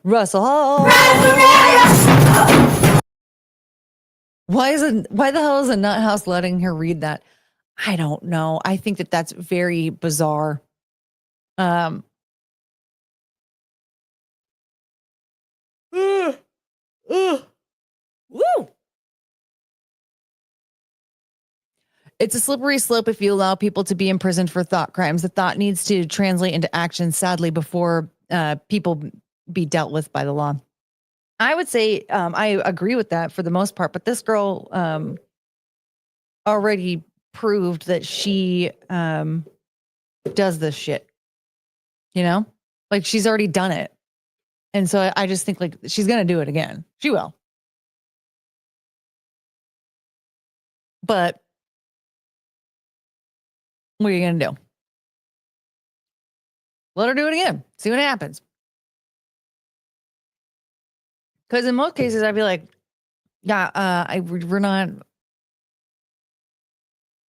Russell Hall. Why the hell is a nut house letting her read that? I don't know. I think that that's very bizarre. Woo! It's a slippery slope if you allow people to be imprisoned for thought crimes. The thought needs to translate into action, sadly, before people be dealt with by the law. I would say I agree with that for the most part, but this girl already proved that she does this shit. You know? Like, she's already done it. And so I just think, like, she's going to do it again. She will. But what are you going to do? Let her do it again. See what happens. Because in most cases, I'd be like, yeah, we're not.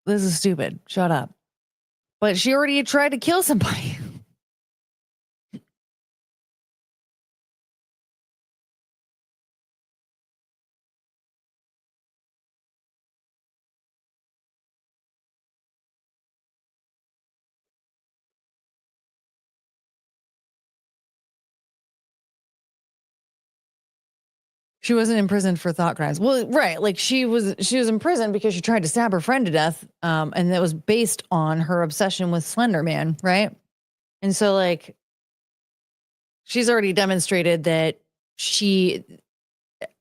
This is stupid. Shut up. But she already tried to kill somebody. She wasn't imprisoned for thought crimes. Well, right. Like she was in prison because she tried to stab her friend to death. And that was based on her obsession with Slender Man, right? And so, like, she's already demonstrated that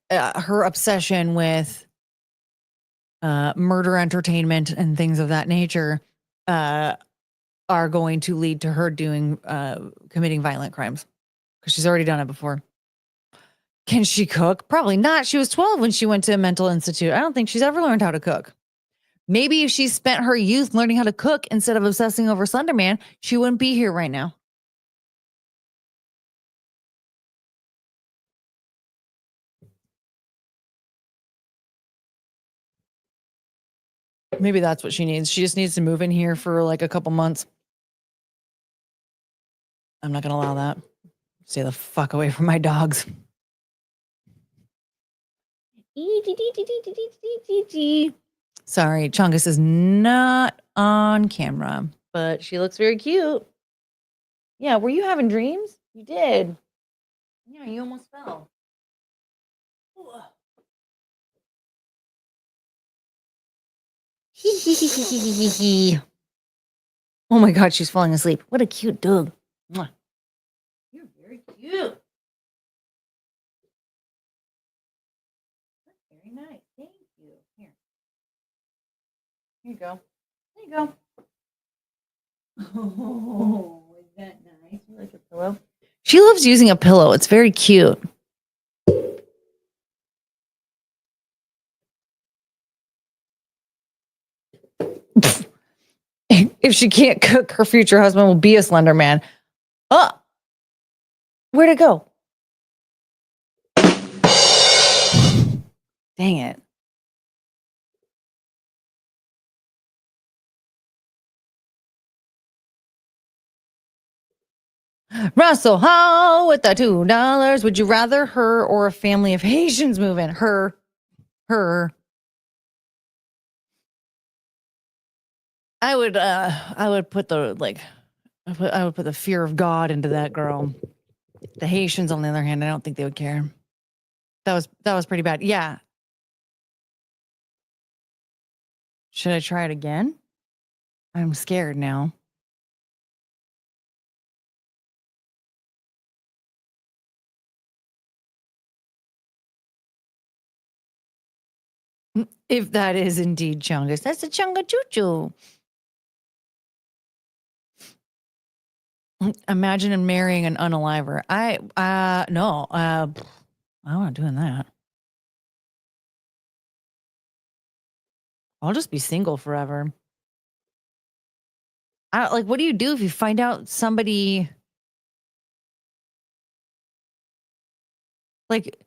her obsession with murder entertainment and things of that nature are going to lead to her committing violent crimes because she's already done it before. Can she cook? Probably not. She was 12 when she went to a mental institute. I don't think she's ever learned how to cook. Maybe if she spent her youth learning how to cook instead of obsessing over Slender Man, she wouldn't be here right now. Maybe that's what she needs. She just needs to move in here for like a couple months. I'm not going to allow that. Stay the fuck away from my dogs. Sorry, Chungus is not on camera, but she looks very cute. Yeah, were you having dreams? You did. Yeah, you almost fell. Oh my God, she's falling asleep. What a cute dog. Mwah. You're very cute. That's very nice. Thank you. Here. Here you go. There you go. Oh, is that nice? You like a pillow? She loves using a pillow. It's very cute. If she can't cook, her future husband will be a Slender Man. Oh, where'd it go? Dang it. Russell Hall with the $2. Would you rather her or a family of Haitians move in? Her. I would put the I would put the fear of God into that girl. The Haitians, on the other hand, I don't think they would care. That was pretty bad. Yeah. Should I try it again? I'm scared now. If that is indeed Chungus, that's a Chunga Choo Choo. Imagine him marrying an unaliver. No, I'm not doing that. I'll just be single forever. What do you do if you find out somebody like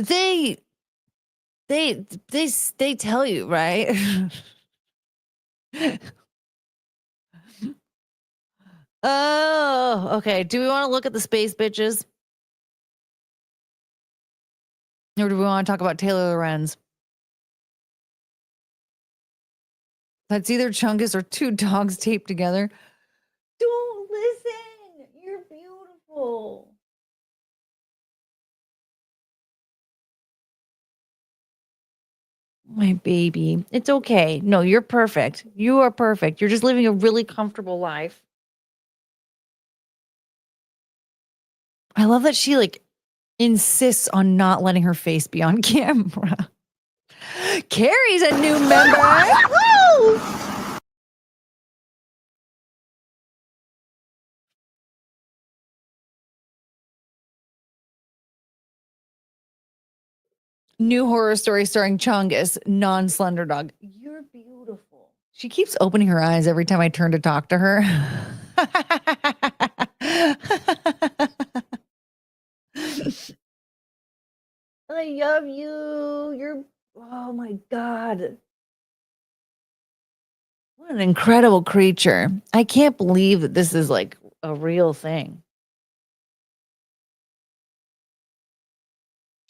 they tell you, right? Oh, okay. Do we want to look at the space bitches? Or do we want to talk about Taylor Lorenz? That's either Chungus or two dogs taped together. Don't listen. You're beautiful. My baby. It's okay. No, you're perfect. You are perfect. You're just living a really comfortable life. I love that she insists on not letting her face be on camera. Carrie's a new member. Woo! New horror story starring Chungus, non-slender dog. You're beautiful. She keeps opening her eyes every time I turn to talk to her. I love you. You're, oh my God. What an incredible creature. I can't believe that this is a real thing.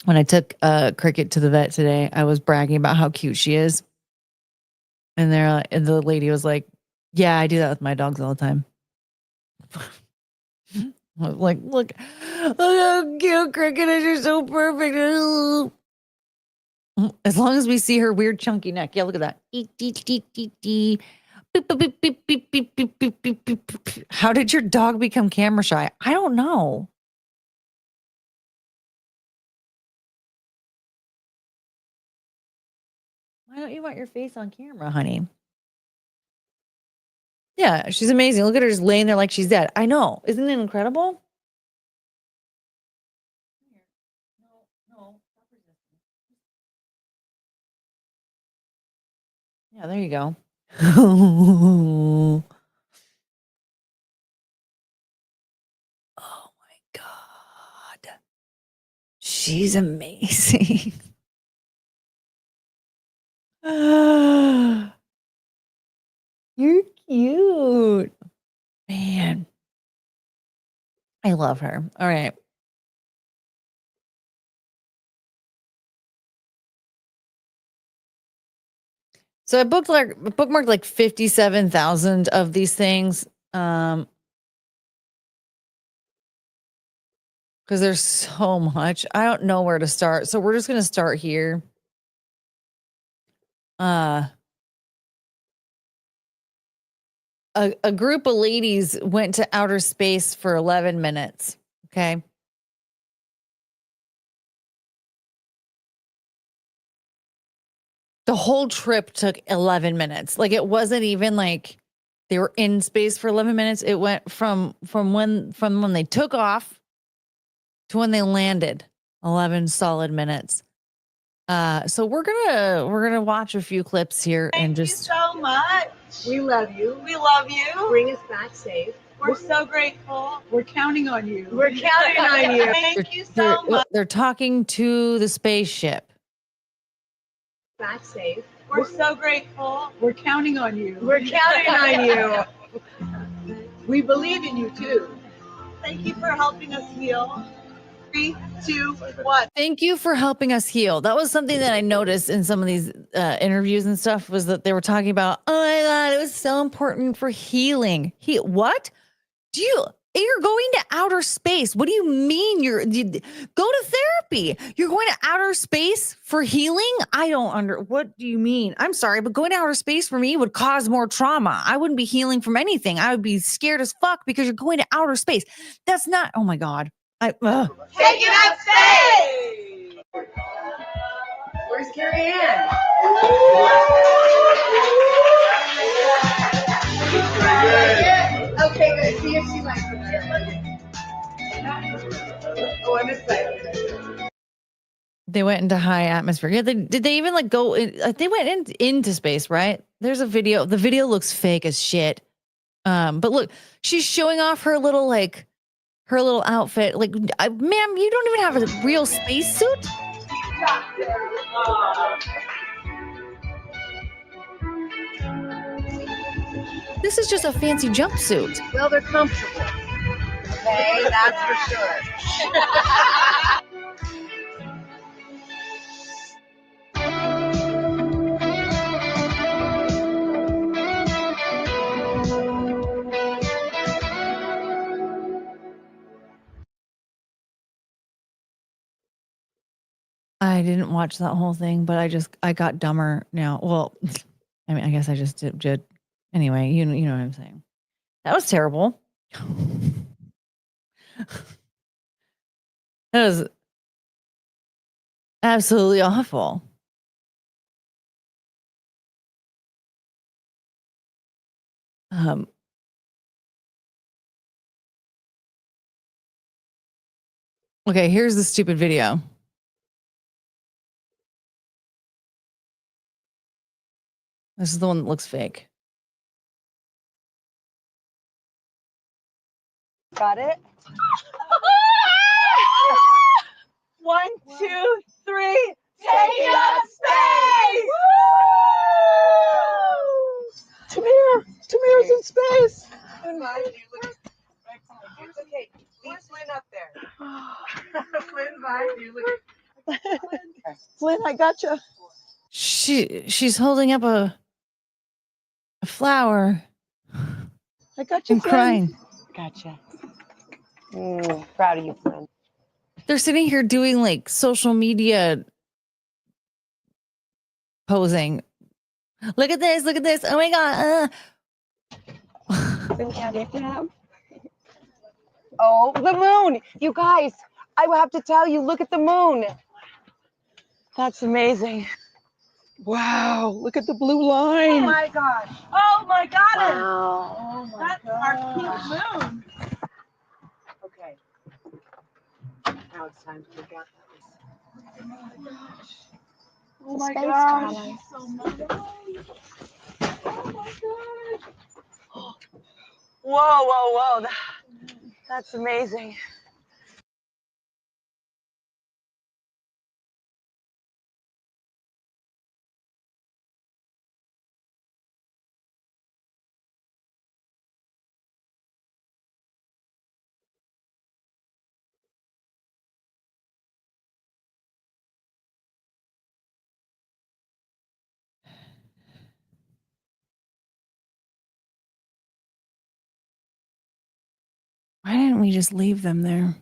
When I took Cricket to the vet today, I was bragging about how cute she is. And the lady was like, yeah, I do that with my dogs all the time. I was like, look how cute Cricket is. You're so perfect. As long as we see her weird chunky neck. Yeah, look at that. How did your dog become camera shy? I don't know. Why don't you want your face on camera, honey? Yeah, she's amazing. Look at her just laying there like she's dead. I know. Isn't it incredible? No. Yeah, there you go. Oh my God. She's amazing. You're cute. Man. I love her. All right. So I bookmarked 57,000 of these things. Because there's so much. I don't know where to start. So we're just going to start here. A group of ladies went to outer space for 11 minutes. Okay. The whole trip took 11 minutes. It wasn't even they were in space for 11 minutes. It went from when they took off to when they landed, 11 solid minutes. So we're gonna watch a few clips here and just. Thank you so much. We love you. We love you. Bring us back safe. We're so grateful. We're counting on you. We're counting on you. Thank you so much. They're talking to the spaceship. Back safe. We're so grateful. We're counting on you. We're counting on you. We believe in you too. Thank you for helping us heal. 3, 2, 1. Thank you for helping us heal. That was something that I noticed in some of these interviews and stuff, was that they were talking about, oh my God, it was so important for healing. What? You're going to outer space. What do you mean go to therapy? You're going to outer space for healing? What do you mean? I'm sorry, but going to outer space for me would cause more trauma. I wouldn't be healing from anything. I would be scared as fuck because you're going to outer space. That's not, oh my God. Taking up space! Where's Carrie Ann? Okay, good. See if she likes it. Oh, I missed that. They went into high atmosphere. Yeah, did they even go in, they went into space, right? There's a video. The video looks fake as shit. But look, she's showing off her little outfit. Like, ma'am, you don't even have a real spacesuit. This is just a fancy jumpsuit. Well, they're comfortable. Okay, that's for sure. I didn't watch that whole thing, but I got dumber now. Well, I mean, I guess I just did. Anyway, you know what I'm saying. That was terrible. That was absolutely awful. Okay, here's the stupid video. This is the one that looks fake. Got it? 1, 2, 3. Taking up space! Tamir's in space. It's okay. Leave Flynn up there. Flynn, I gotcha. She's holding up a flower. I gotcha. And crying. Gotcha. Proud of you, Flynn. They're sitting here doing like social media posing. Look at this. Look at this. Oh my God. Oh, the moon. You guys, I will have to tell you, look at the moon. That's amazing. Wow, look at the blue Oh line. my gosh. Oh my God. Wow. Oh my That's our pink moon. Okay. Now it's time to look out. Oh my gosh. Oh my gosh. Oh my gosh. Whoa, whoa, whoa. That's amazing. Why didn't we just leave them there?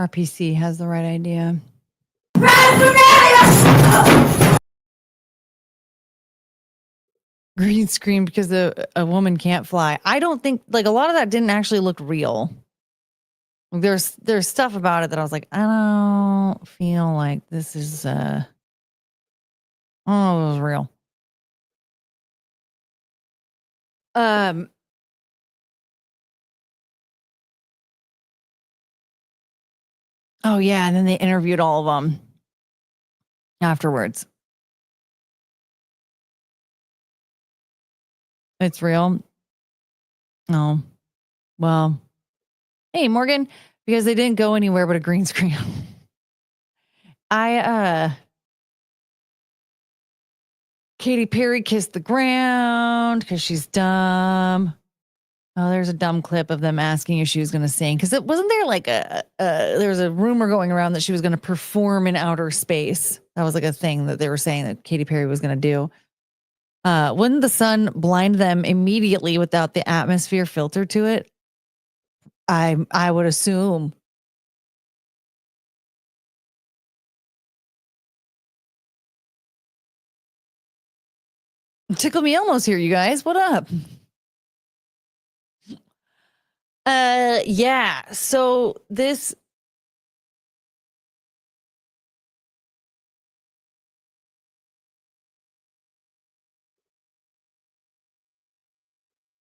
RPC has the right idea. Green screen because a woman can't fly. I don't think, like, a lot of that didn't actually look real. There's stuff about it that I was like, I don't feel like this is it was real. Oh yeah, and then they interviewed all of them afterwards. It's real. No. Well, Hey, Morgan, because they didn't go anywhere but a green screen. Katy Perry kissed the ground because she's dumb. Oh, there's a dumb clip of them asking if she was going to sing. Because it wasn't there like there was a rumor going around that she was going to perform in outer space. That was like a thing that they were saying that Katy Perry was going to do. Wouldn't the sun blind them immediately without the atmosphere filter to it? I would assume. Tickle Me Elmo's here, you guys. What up? Yeah. So this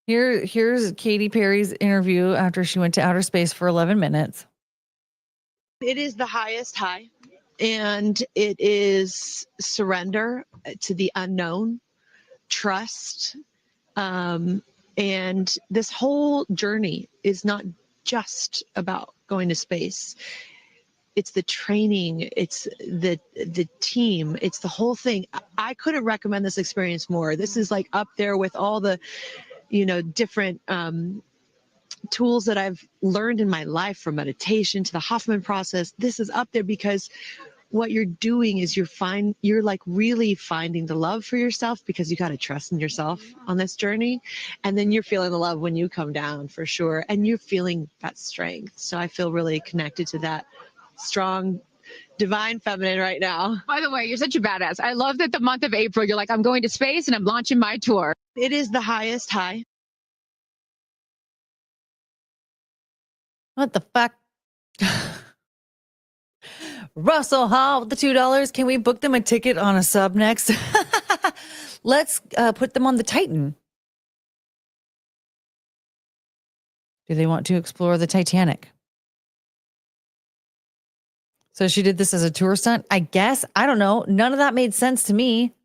here's Katy Perry's interview after she went to outer space for 11 minutes. It is the highest high, and it is surrender to the unknown, trust, and this whole journey is not just about going to space. It's the training, it's the team, it's the whole thing. I couldn't recommend this experience more. This is like up there with all the, different tools that I've learned in my life, from meditation to the Hoffman process. This is up there because what you're doing is you're like really finding the love for yourself, because you got to trust in yourself on this journey. And then you're feeling the love when you come down, for sure. And you're feeling that strength. So I feel really connected to that strong divine feminine right now. By the way, you're such a badass. I love that the month of April, you're like, I'm going to space and I'm launching my tour. It is the highest high. What the fuck? Russell Hall with the $2. Can we book them a ticket on a sub next? Let's put them on the Titan. Do they want to explore the Titanic? So she did this as a tour stunt, I guess. I don't know. None of that made sense to me.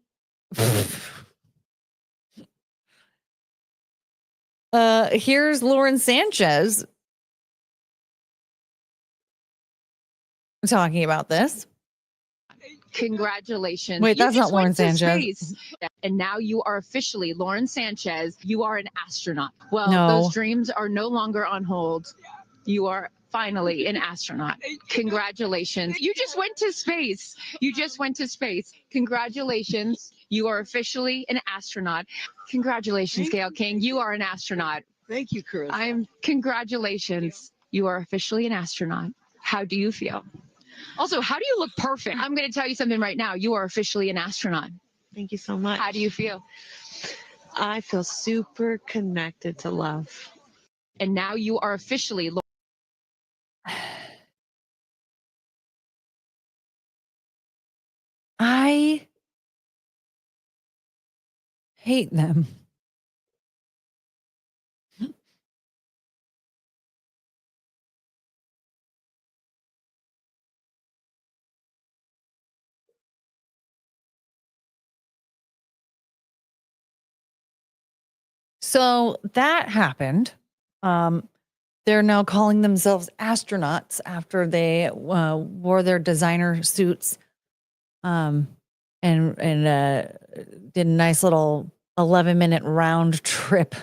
Here's Lorenz Sanchez talking about this. Congratulations. Wait, that's not Lorenz Sanchez. Space, and now you are officially Lorenz Sanchez. You are an astronaut. Well, No. Those dreams are no longer on hold. You are finally an astronaut. Congratulations. You just went to space. You just went to space. Congratulations. You are officially an astronaut. Congratulations, Gail King. You are an astronaut. Thank you, Chris. Congratulations. You are officially an astronaut. How do you feel? Also, how do you look perfect? I'm going to tell you something right now. You are officially an astronaut. Thank you so much. How do you feel? I feel super connected to love. And now you are officially. I hate them. So that happened. They're now calling themselves astronauts after they wore their designer suits and did a nice little 11-minute round trip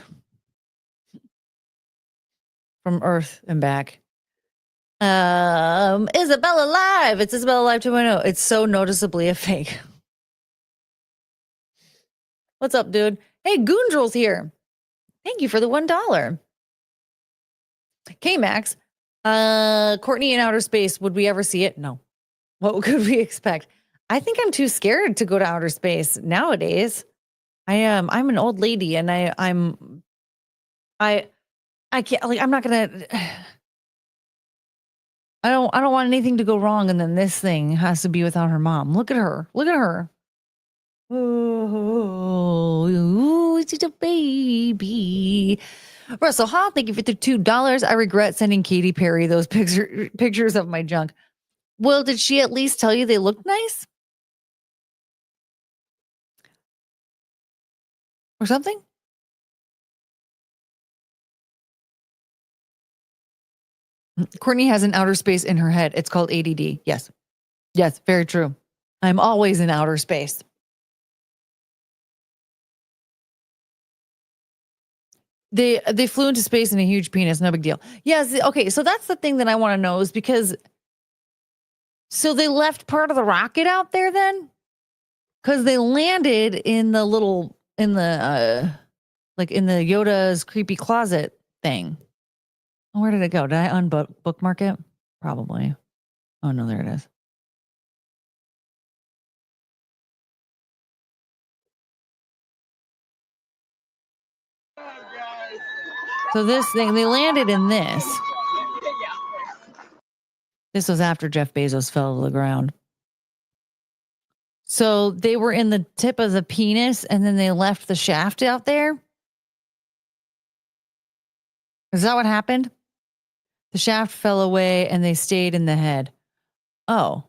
from Earth and back. Isabella Live. It's Isabella Live 2.0. It's so noticeably a fake. What's up, dude? Hey, Goondrel's here. Thank you for the $1. K-Max, Courtney in outer space. Would we ever see it? No. What could we expect? I think I'm too scared to go to outer space nowadays. I'm an old lady, and I can't, like, I'm not gonna. I don't want anything to go wrong, and then this thing has to be without her mom. Look at her. Look at her. Oh, it's just a baby. Russell Hall, thank you for the $2. I regret sending Katy Perry those pictures of my junk. Well, did she at least tell you they looked nice? Or something? Courtney has an outer space in her head. It's called ADD. Yes. Yes, very true. I'm always in outer space. They flew into space in a huge penis. No big deal. Yes. Okay. So that's the thing that I want to know is because so they left part of the rocket out there then? Because they landed in the little in the Yoda's creepy closet thing. Where did it go? Did I bookmark it? Probably. Oh no, there it is. So this thing, they landed in this. This was after Jeff Bezos fell to the ground. So they were in the tip of the penis and then they left the shaft out there. Is that what happened? The shaft fell away and they stayed in the head. Oh.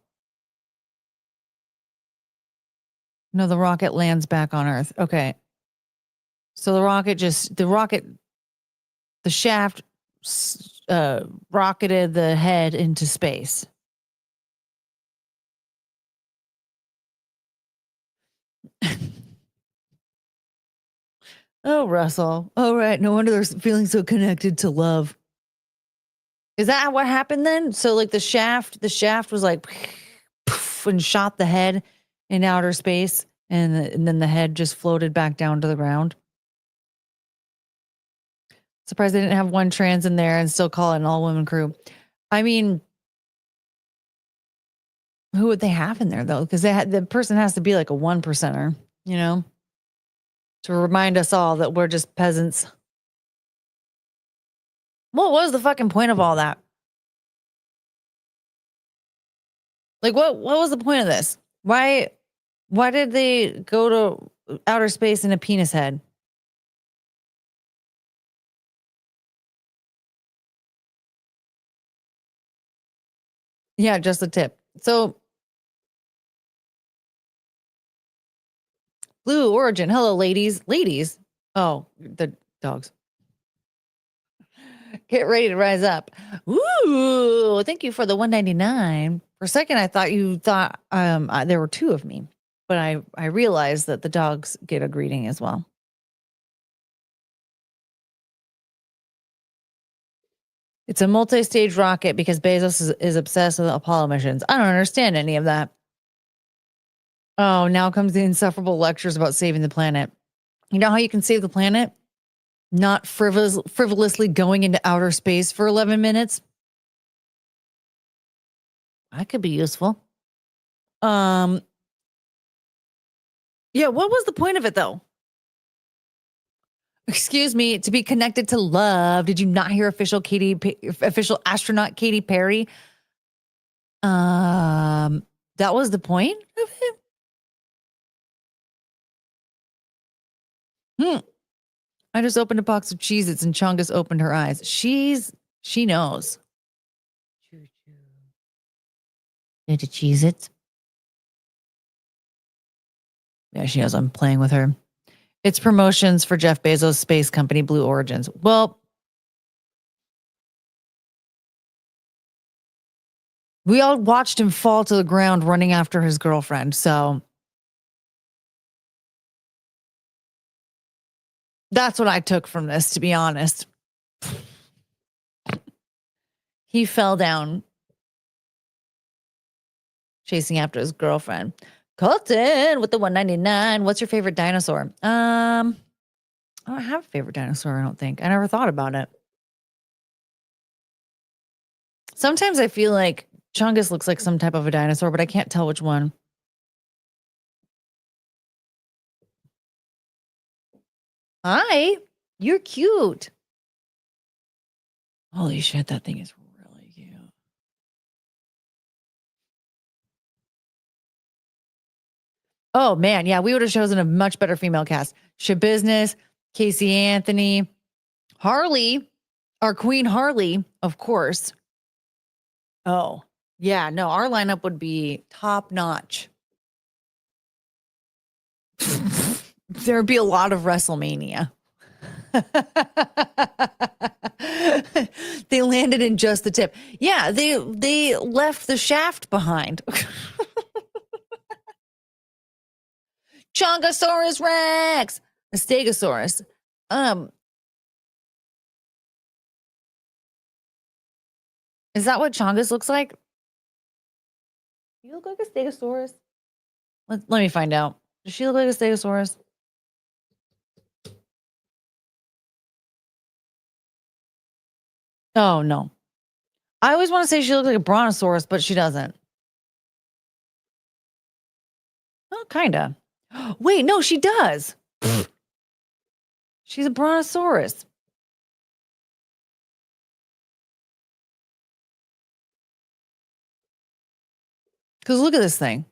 No, the rocket lands back on Earth. Okay. So the shaft rocketed the head into space. Oh, Russell. Oh, right. No wonder they're feeling so connected to love. Is that what happened then? So like the shaft was like poof, and shot the head in outer space and then the head just floated back down to the ground. Surprised they didn't have one trans in there and still call it an all-women crew. I mean, who would they have in there though? Because the person has to be like a 1%er, you know, to remind us all that we're just peasants. What was the fucking point of all that? Like, what was the point of this? Why did they go to outer space in a penis head? Yeah, just the tip. So, Blue Origin. Hello, ladies. Ladies. Oh, the dogs. Get ready to rise up. Ooh, thank you for the $1.99. For a second, I thought you thought there were two of me, but I realized that the dogs get a greeting as well. It's a multi-stage rocket because Bezos is obsessed with Apollo missions. I don't understand any of that. Oh, now comes the insufferable lectures about saving the planet. You know how you can save the planet? Not frivolously going into outer space for 11 minutes. That could be useful. Yeah, what was the point of it though? Excuse me, to be connected to love. Did you not hear official astronaut Katy Perry? That was the point of it. I just opened a box of Cheez-Its and Chungus opened her eyes. She knows. Into Cheez-Its. Yeah, she knows I'm playing with her. It's promotions for Jeff Bezos' space company, Blue Origins. Well, we all watched him fall to the ground running after his girlfriend. So that's what I took from this, to be honest. He fell down chasing after his girlfriend. Colton with the $1.99. What's your favorite dinosaur? I don't have a favorite dinosaur, I don't think. I never thought about it. Sometimes I feel like Chungus looks like some type of a dinosaur, but I can't tell which one. Hi, you're cute. Holy shit, that thing is really cute. Oh man, yeah, we would have chosen a much better female cast. Shabusiness, Casey Anthony, Harley, our Queen Harley, of course. Oh, yeah, no, our lineup would be top notch. There'd be a lot of WrestleMania. They landed in just the tip. Yeah, they left the shaft behind. Chongosaurus Rex, a Stegosaurus. Is that what Chongus looks like? You look like a Stegosaurus. Let me find out. Does she look like a Stegosaurus? Oh, no. I always want to say she looks like a brontosaurus, but she doesn't. Oh, kind of. Wait, no, she does. She's a brontosaurus. Because look at this thing.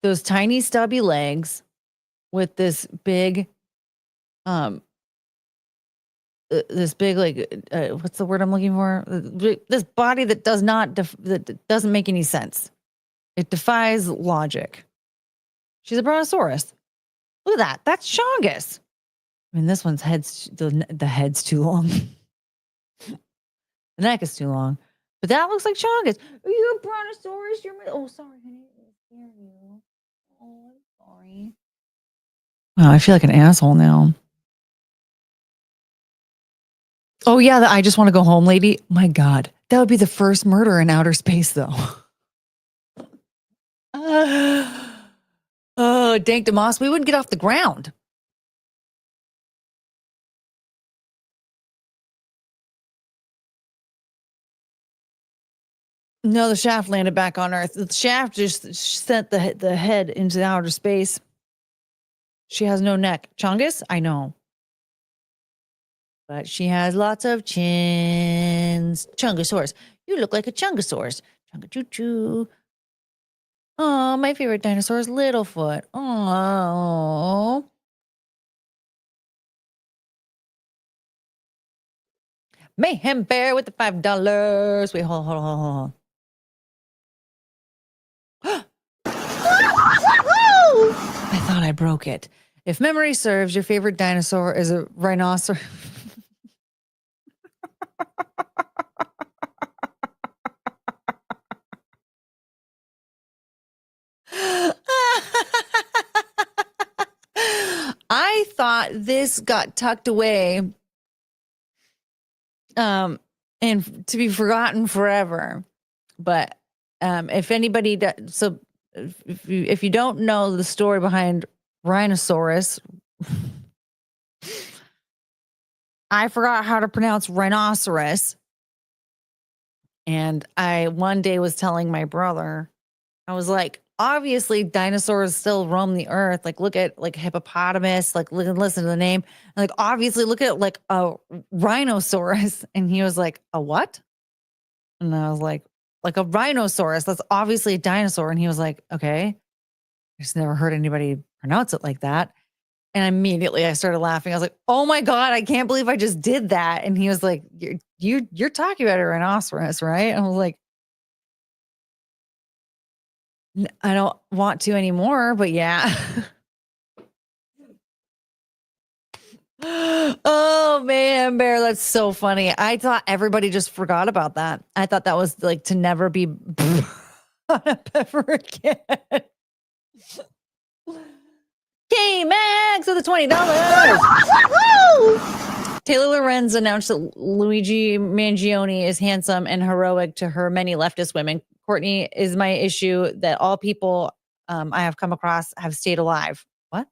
Those tiny stubby legs with this big, like, what's the word I'm looking for? This body that that doesn't make any sense. It defies logic. She's a brontosaurus. Look at that. That's Chongus. I mean, this one's the head's too long. The neck is too long. But that looks like Chongus. Are you a brontosaurus? Oh, sorry, honey. I scared you. Oh, I'm sorry. Wow, I feel like an asshole now. Oh, yeah, I just want to go home, lady. My God. That would be the first murder in outer space, though. Oh, dank DeMoss, we wouldn't get off the ground. No, the shaft landed back on Earth. The shaft just sent the head into outer space. She has no neck. Chongus? I know. But she has lots of chins. Chungosaurus. You look like a Chungosaurus. Chunga-choo-choo. Oh, my favorite dinosaur is Littlefoot. Oh. Mayhem Bear with the $5. Wait, hold on. I thought I broke it. If memory serves, your favorite dinosaur is a rhinoceros. I thought this got tucked away and to be forgotten forever. But if anybody so if you don't know the story behind Rhinoceros, I forgot how to pronounce rhinoceros. And I one day was telling my brother, I was like, obviously dinosaurs still roam the earth. Like, look at like hippopotamus, like listen to the name. And, like, obviously look at like a rhinoceros. And he was like, a what? And I was like a rhinoceros. That's obviously a dinosaur. And he was like, okay. I just never heard anybody pronounce it like that. And immediately I started laughing. I was like, oh my God, I can't believe I just did that. And he was like, you're talking about a rhinoceros, right? And I was like, I don't want to anymore, but yeah. Oh man, Bear, that's so funny. I thought everybody just forgot about that. I thought that was like to never be on a ever again. K-Max with the $20. Taylor Lorenz announced that Luigi Mangione is handsome and heroic to her many leftist women. Courtney, is my issue that all people I have come across have stayed alive. What?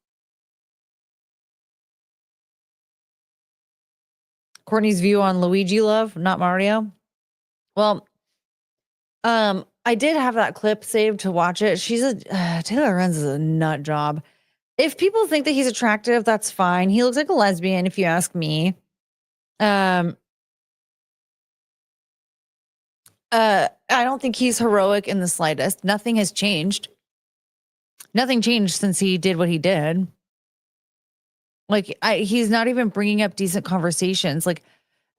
Courtney's view on Luigi love, not Mario. Well, I did have that clip saved to watch it. Taylor Lorenz is a nut job. If people think that he's attractive, that's fine. He looks like a lesbian, if you ask me. I don't think he's heroic in the slightest. Nothing has changed. Nothing changed since he did what he did. Like, he's not even bringing up decent conversations. Like,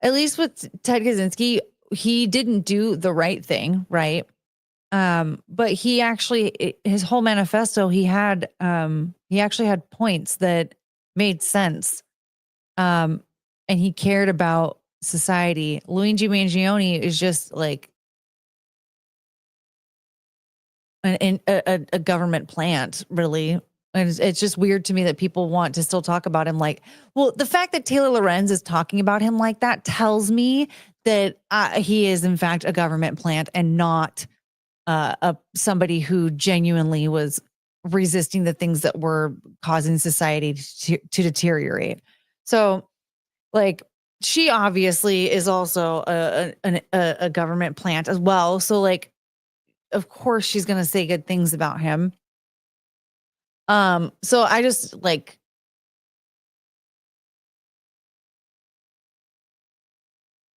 at least with Ted Kaczynski, he didn't do the right thing, right? But he actually, his whole manifesto, he actually had points that made sense. and he cared about society. Luigi Mangione is just like a government plant, really. And it's just weird to me that people want to still talk about him like, well, the fact that Taylor Lorenz is talking about him like that tells me that he is in fact a government plant and not somebody who genuinely was resisting the things that were causing society to deteriorate. So like, she obviously is also a government plant as well. So like, of course she's going to say good things about him. So I just like,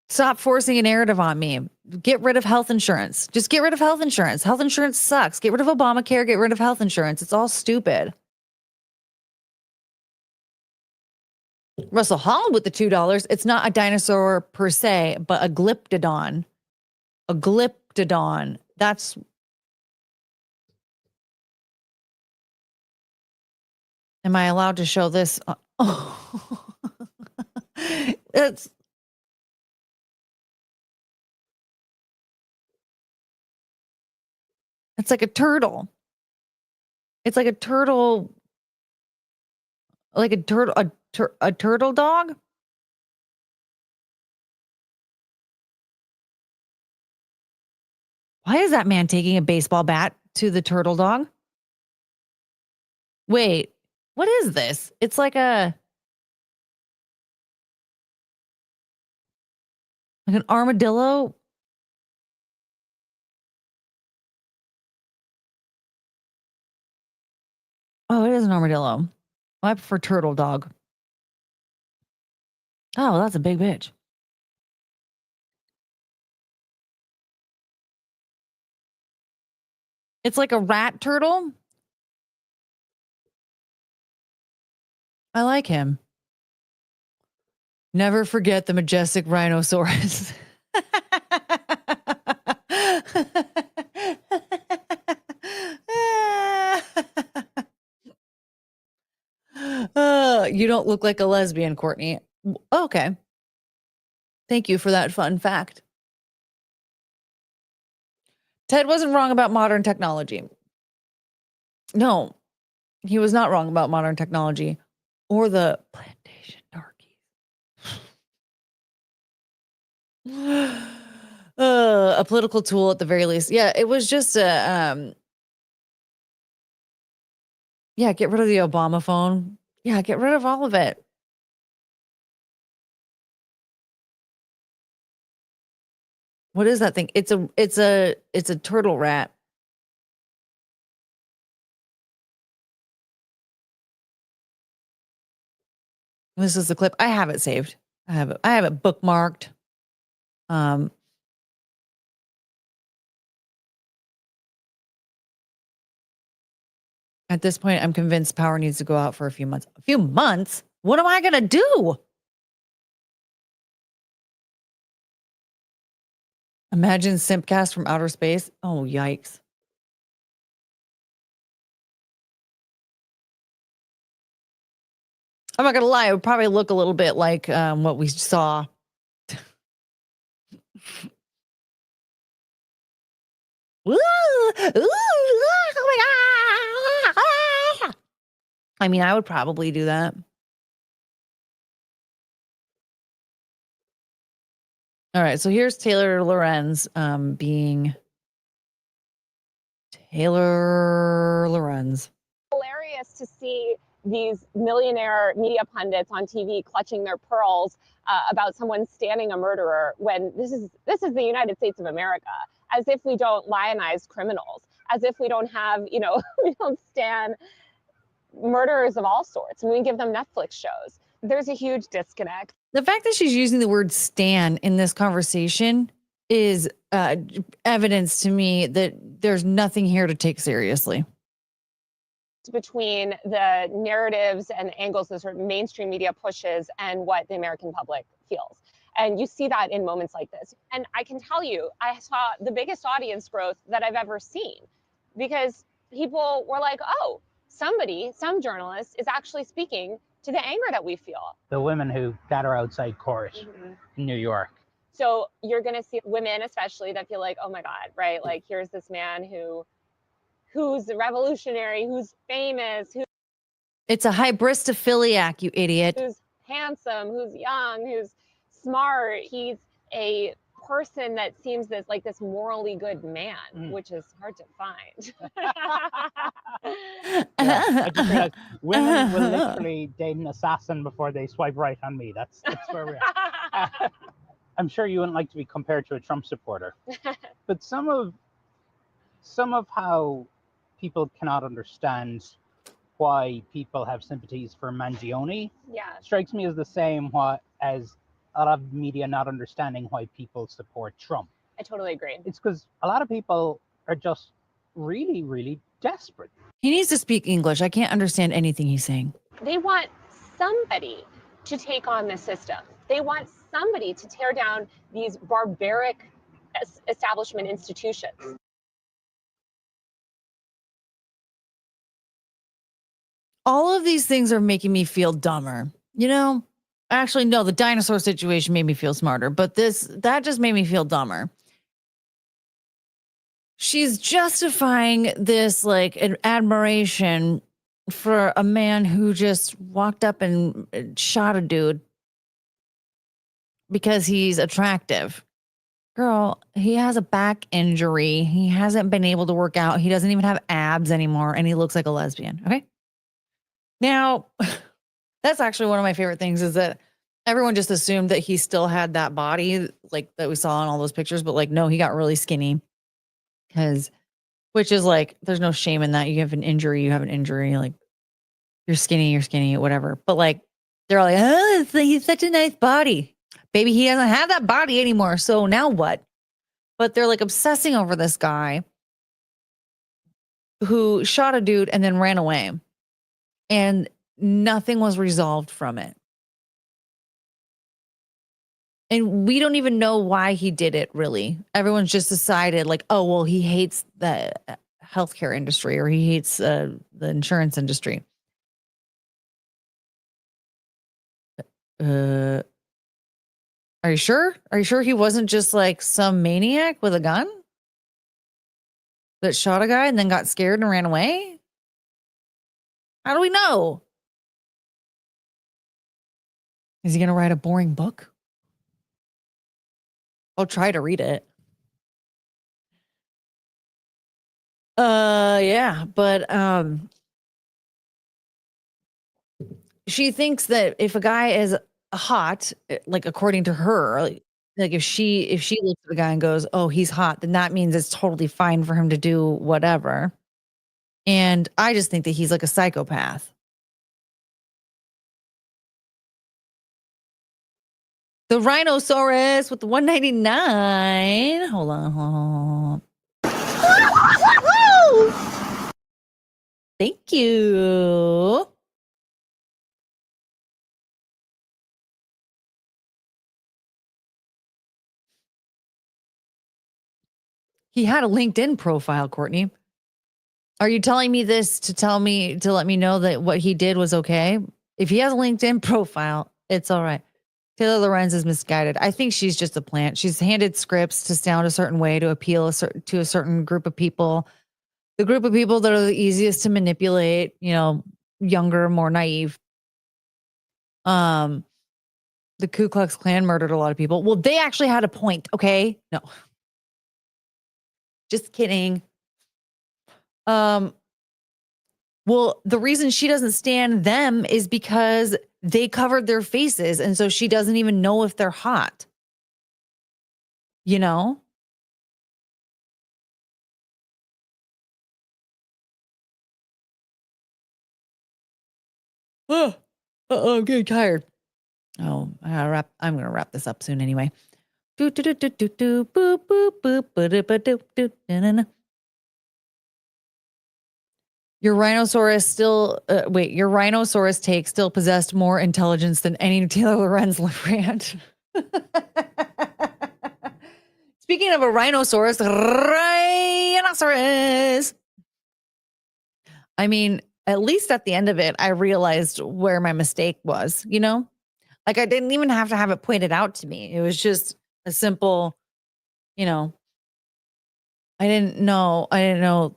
stop forcing a narrative on me. Get rid of health insurance. Just get rid of health insurance. Health insurance sucks. Get rid of Obamacare. Get rid of health insurance. It's all stupid. Russell Hall with the $2. It's not a dinosaur per se, but a glyptodon. A glyptodon. That's. Am I allowed to show this? Oh. It's. It's like a turtle. It's like a turtle. Like a turtle dog. Why is that man taking a baseball bat to the turtle dog? Wait, what is this? It's like an armadillo. Oh, it is an armadillo. I prefer turtle dog. Oh, that's a big bitch. It's like a rat turtle. I like him. Never forget the majestic rhinoceros. You don't look like a lesbian, Courtney. Okay. Thank you for that fun fact. Ted wasn't wrong about modern technology. No, he was not wrong about modern technology or the plantation darkies. A political tool at the very least. Yeah, it was just a yeah, get rid of the Obama phone. Yeah, get rid of all of it. What is that thing? It's a turtle rat. This is the clip. I have it saved. I have it bookmarked. At this point, I'm convinced power needs to go out for a few months. A few months? What am I going to do? Imagine Simpcast from outer space. Oh, yikes. I'm not going to lie. It would probably look a little bit like what we saw. Ooh, oh my God. I mean, I would probably do that. All right, so here's Taylor Lorenz being Taylor Lorenz. Hilarious to see these millionaire media pundits on TV clutching their pearls about someone standing a murderer when this is the United States of America, as if we don't lionize criminals, as if we don't have, we don't stand murderers of all sorts, and we give them Netflix shows. There's a huge disconnect. The fact that she's using the word "stan" in this conversation is evidence to me that there's nothing here to take seriously. Between the narratives and angles that sort of mainstream media pushes and what the American public feels. And you see that in moments like this. And I can tell you, I saw the biggest audience growth that I've ever seen, because people were like, oh, some journalist is actually speaking to the anger that we feel. The women who gather outside court in New York. So you're going to see women, especially, that feel like, oh my God, right? Like, here's this man who's revolutionary, who's famous, It's a hybristophiliac, you idiot. who's handsome, who's young, who's smart. He's a person that seems this morally good man, which is hard to find. I just realized women will literally date an assassin before they swipe right on me. That's where we are. I'm sure you wouldn't like to be compared to a Trump supporter, but some of how people cannot understand why people have sympathies for Mangione strikes me as the same as a lot of media not understanding why people support Trump. I totally agree. It's because a lot of people are just really, really desperate. He needs to speak English. I can't understand anything he's saying. They want somebody to take on the system. They want somebody to tear down these barbaric establishment institutions. All of these things are making me feel dumber. You know, actually, no, the dinosaur situation made me feel smarter, but that just made me feel dumber. She's justifying this like an admiration for a man who just walked up and shot a dude because he's attractive. Girl, he has a back injury. He hasn't been able to work out. He doesn't even have abs anymore, and he looks like a lesbian. Okay. Now, that's actually one of my favorite things is that everyone just assumed that he still had that body like that we saw in all those pictures, but like, no, he got really skinny which is like, there's no shame in that. You have an injury, like you're skinny, whatever. But like, they're like, oh, he's such a nice body. Baby, he doesn't have that body anymore. So now what? But they're like obsessing over this guy who shot a dude and then ran away. And nothing was resolved from it. And we don't even know why he did it, really. Everyone's just decided like, oh, well, he hates the healthcare industry or he hates the insurance industry. Are you sure? Are you sure he wasn't just like some maniac with a gun that shot a guy and then got scared and ran away? How do we know? Is he going to write a boring book? I'll try to read it. Yeah, but she thinks that if a guy is hot, like according to her, like if she looks at a guy and goes, "Oh, he's hot," then that means it's totally fine for him to do whatever. And I just think that he's like a psychopath. The rhinoceros with the 199. Hold on. Thank you. He had a LinkedIn profile, Courtney. Are you telling me this to let me know that what he did was okay? If he has a LinkedIn profile, it's all right. Taylor Lorenz is misguided. I think she's just a plant. She's handed scripts to sound a certain way to appeal to a certain group of people. The group of people that are the easiest to manipulate, you know, younger, more naive. The Ku Klux Klan murdered a lot of people. Well, they actually had a point, okay? No. Just kidding. Well, the reason she doesn't stand them is because they covered their faces. And so she doesn't even know if they're hot. You know? Oh, I'm getting tired. Oh, I'm going to wrap this up soon anyway. Your rhinoceros take still possessed more intelligence than any Taylor Lorenz brand. Speaking of a rhinoceros. I mean, at least at the end of it, I realized where my mistake was, you know? Like I didn't even have to have it pointed out to me. It was just a simple, you know, I didn't know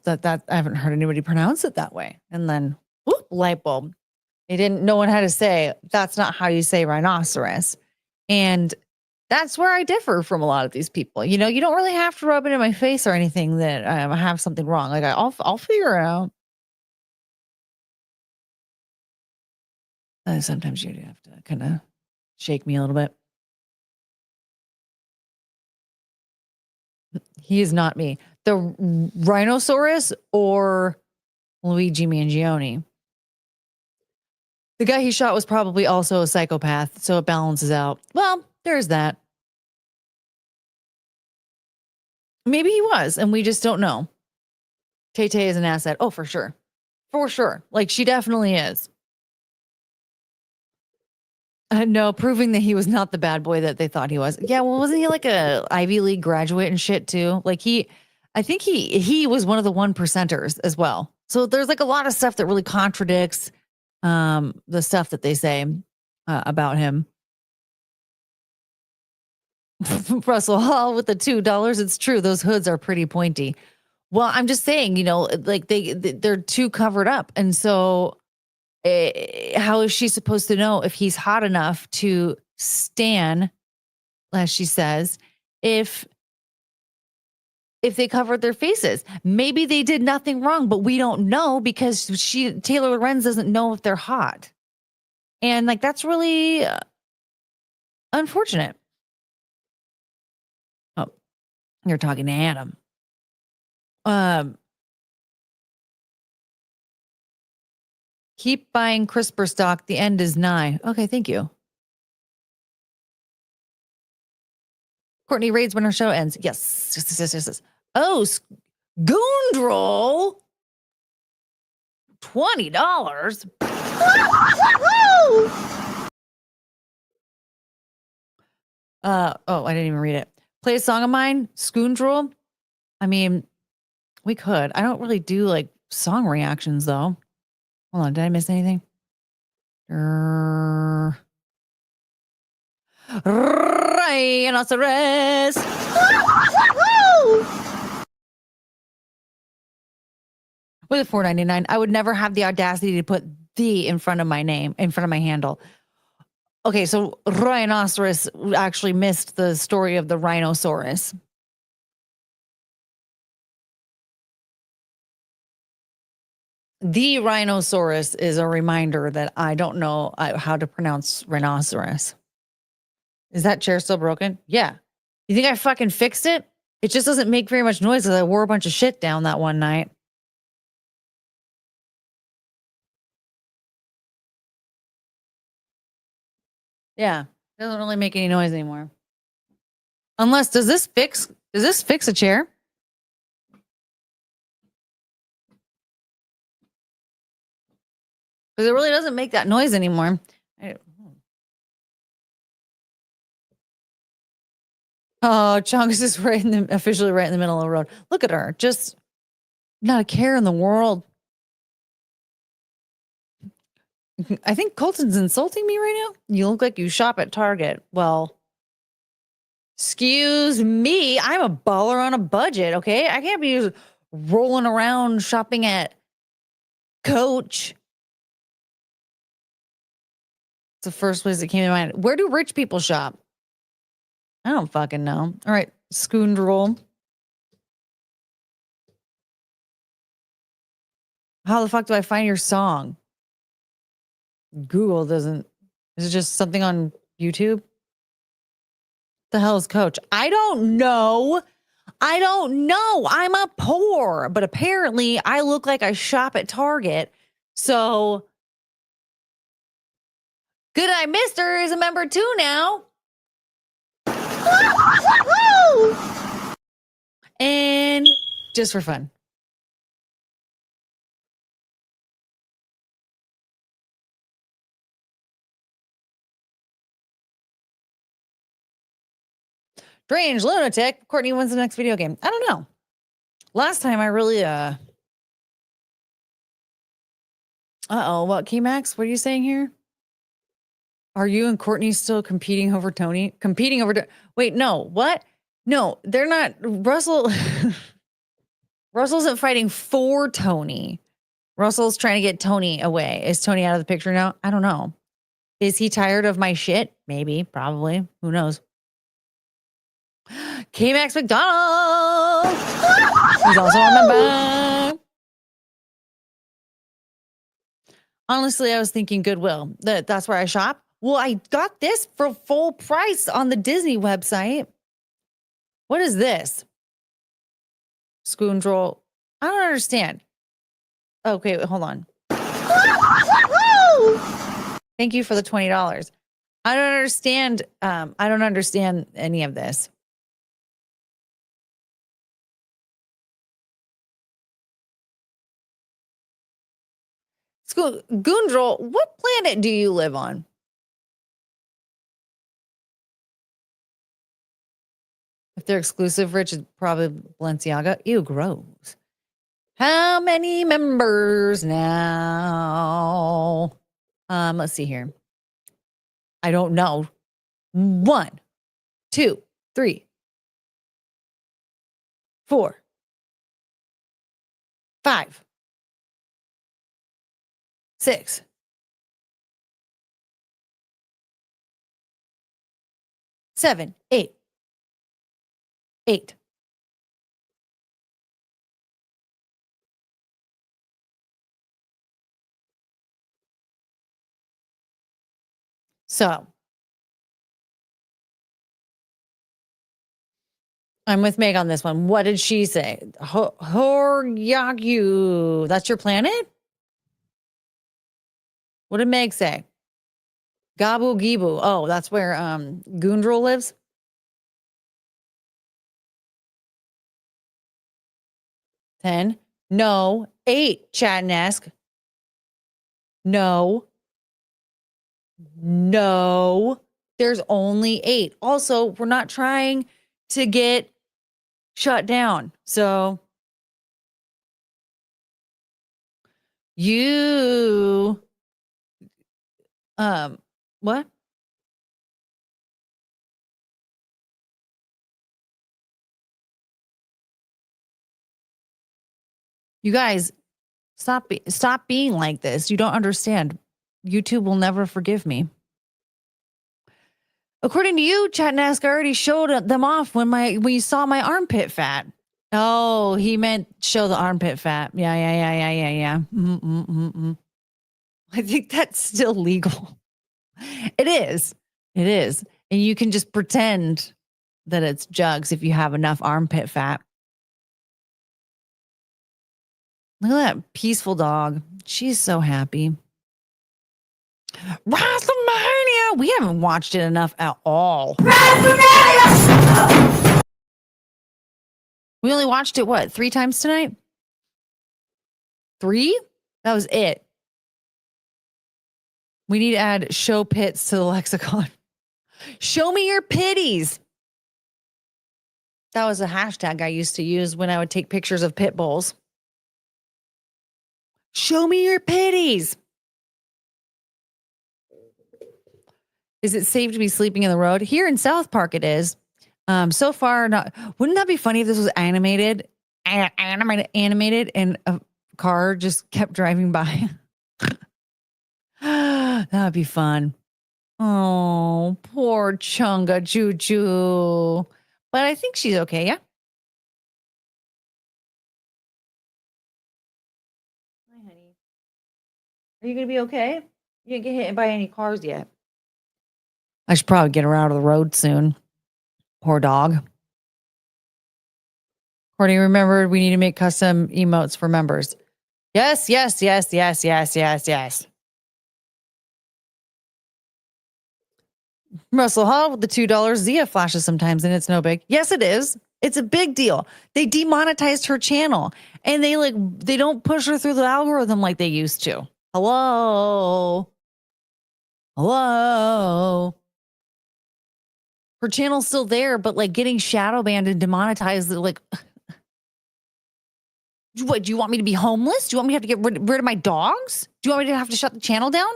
that I haven't heard anybody pronounce it that way. And then whoop, light bulb. No one had to say, that's not how you say rhinoceros. And that's where I differ from a lot of these people. You know, you don't really have to rub it in my face or anything that I have something wrong. Like I'll figure it out. Sometimes you have to kind of shake me a little bit. He is not me. The rhinoceros or Luigi Mangione. The guy he shot was probably also a psychopath, so it balances out. Well, there's that. Maybe he was, and we just don't know. Tay-Tay is an asset. Oh, for sure. For sure. Like, she definitely is. No, proving that he was not the bad boy that they thought he was. Yeah, well, wasn't he like a Ivy League graduate and shit too? Like I think he was one of the 1%ers as well. So there's like a lot of stuff that really contradicts the stuff that they say about him. Russell Hall with the $2. It's true. Those hoods are pretty pointy. Well, I'm just saying, you know, like they're too covered up. And so how is she supposed to know if he's hot enough to stan, as she says, if they covered their faces? Maybe they did nothing wrong, but we don't know because Taylor Lorenz doesn't know if they're hot. And like, that's really unfortunate. Oh, you're talking to Adam. Keep buying CRISPR stock. The end is nigh. Okay, thank you. Courtney raids when her show ends. Yes. Oh, Goondrel. $20. I didn't even read it. Play a song of mine, Scoondrel. I mean, we could. I don't really do like song reactions though. Hold on, did I miss anything? Rhinoceros. With a $4.99, I would never have the audacity to put "the" in front of my name, in front of my handle. Okay, so rhinoceros actually missed the story of the rhinoceros. The rhinoceros is a reminder that I don't know how to pronounce rhinoceros. Is that chair still broken? Yeah. You think I fucking fixed it? It just doesn't make very much noise because I wore a bunch of shit down that one night. Yeah. It doesn't really make any noise anymore. Unless, does this fix a chair? Because it really doesn't make that noise anymore. Oh, Chunks is officially right in the middle of the road. Look at her. Just not a care in the world. I think Colton's insulting me right now. You look like you shop at Target. Well, excuse me. I'm a baller on a budget, okay? I can't be rolling around shopping at Coach. It's the first place that came to mind. Where do rich people shop? I don't fucking know. All right, Scoondrel. How the fuck do I find your song? Google doesn't. Is it just something on YouTube? The hell is Coach? I don't know. I'm a poor, but apparently I look like I shop at Target. So, Good Eye Mister is a member too now. And just for fun. Strange lunatic. Courtney wins the next video game. I don't know. Last time I really Uh-oh, what, K-Max? What are you saying here? Are you and Courtney still competing over Tony? Wait, no, what? No, they're not. Russell isn't fighting for Tony. Russell's trying to get Tony away. Is Tony out of the picture now? I don't know. Is he tired of my shit? Maybe, probably. Who knows? K-Max McDonald. He's also on my back. Honestly, I was thinking Goodwill. That's where I shop. Well, I got this for full price on the Disney website. What is this? Scoundrel. I don't understand. Okay, wait, hold on. Thank you for the $20. I don't understand. I don't understand any of this. Gundrel, what planet do you live on? If they're exclusive, Rich, it's probably Balenciaga. Ew, gross. How many members now? Let's see here. I don't know. 1, 2, 3, 4, 5, 6, 7, 8. 8. So I'm with Meg on this one. What did she say? Horyagu. That's your planet? What did Meg say? Gabu Gibu. Oh, that's where Gundrel lives. Ten. No. 8. Chat and ask. No. There's only 8. Also, we're not trying to get shut down. So you what? You guys, stop being like this. You don't understand. YouTube will never forgive me. According to you, Chat and Ask, I already showed them off when you saw my armpit fat. Oh, he meant show the armpit fat. Yeah. I think that's still legal. It is. And you can just pretend that it's jugs if you have enough armpit fat. Look at that peaceful dog. She's so happy. WrestleMania! We haven't watched it enough at all. WrestleMania! We only watched it, 3 times tonight? 3? That was it. We need to add show pits to the lexicon. Show me your pitties. That was a hashtag I used to use when I would take pictures of pit bulls. Show me your pitties. Is it safe to be sleeping in the road? Here in South Park, it is. So far, not. Wouldn't that be funny if this was animated and a car just kept driving by? That would be fun. Oh, poor Chunga Choo Choo. But I think she's okay, yeah? Hi, honey. Are you going to be okay? You didn't get hit by any cars yet. I should probably get her out of the road soon. Poor dog. Courtney, remember we need to make custom emotes for members. Yes. Russell Hall with the $2 Zia flashes sometimes, and it's no big. Yes, it is. It's a big deal. They demonetized her channel, and they don't push her through the algorithm like they used to. Hello. Her channel's still there, but getting shadow banned and demonetized, What, do you want me to be homeless? Do you want me to have to get rid of my dogs? Do you want me to have to shut the channel down?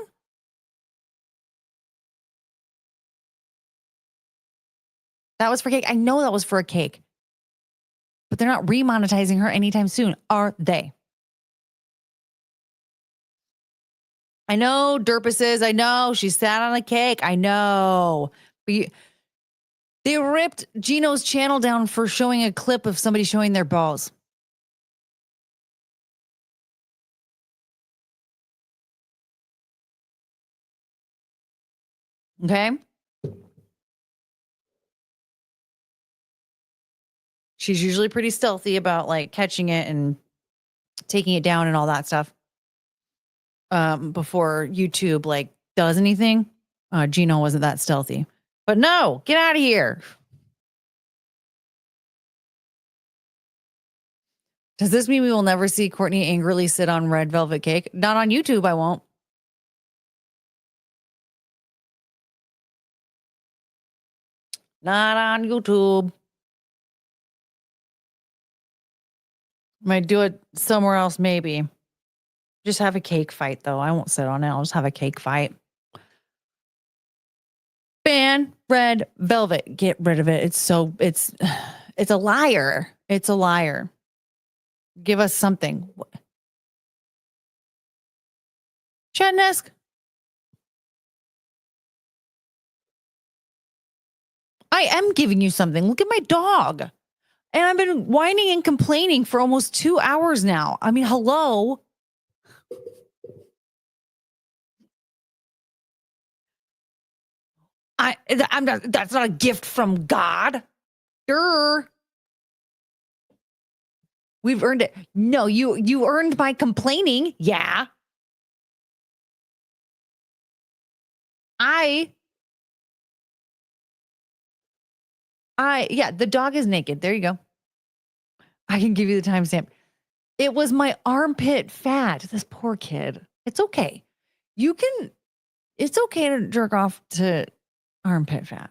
That was for cake. I know that was for a cake. But they're not remonetizing her anytime soon, are they? I know, Derpuses. I know. She sat on a cake. I know. But they ripped Gino's channel down for showing a clip of somebody showing their balls. Okay? She's usually pretty stealthy about like catching it and taking it down and all that stuff. Before YouTube like does anything. Gino wasn't that stealthy. But no, get out of here. Does this mean we will never see Courtney angrily sit on red velvet cake? Not on YouTube, I won't. Not on YouTube. Might do it somewhere else, maybe. Just have a cake fight, though. I won't sit on it. I'll just have a cake fight. Ban red velvet. Get rid of it. It's a liar. It's a liar. Give us something. Chetnesk. I am giving you something. Look at my dog. And I've been whining and complaining for almost 2 hours now. I mean, hello. That's not a gift from God. Sure. We've earned it. No, you earned my complaining. Yeah. Yeah, the dog is naked. There you go. I can give you the timestamp. It was my armpit fat. This poor kid. It's okay. It's okay to jerk off to armpit fat.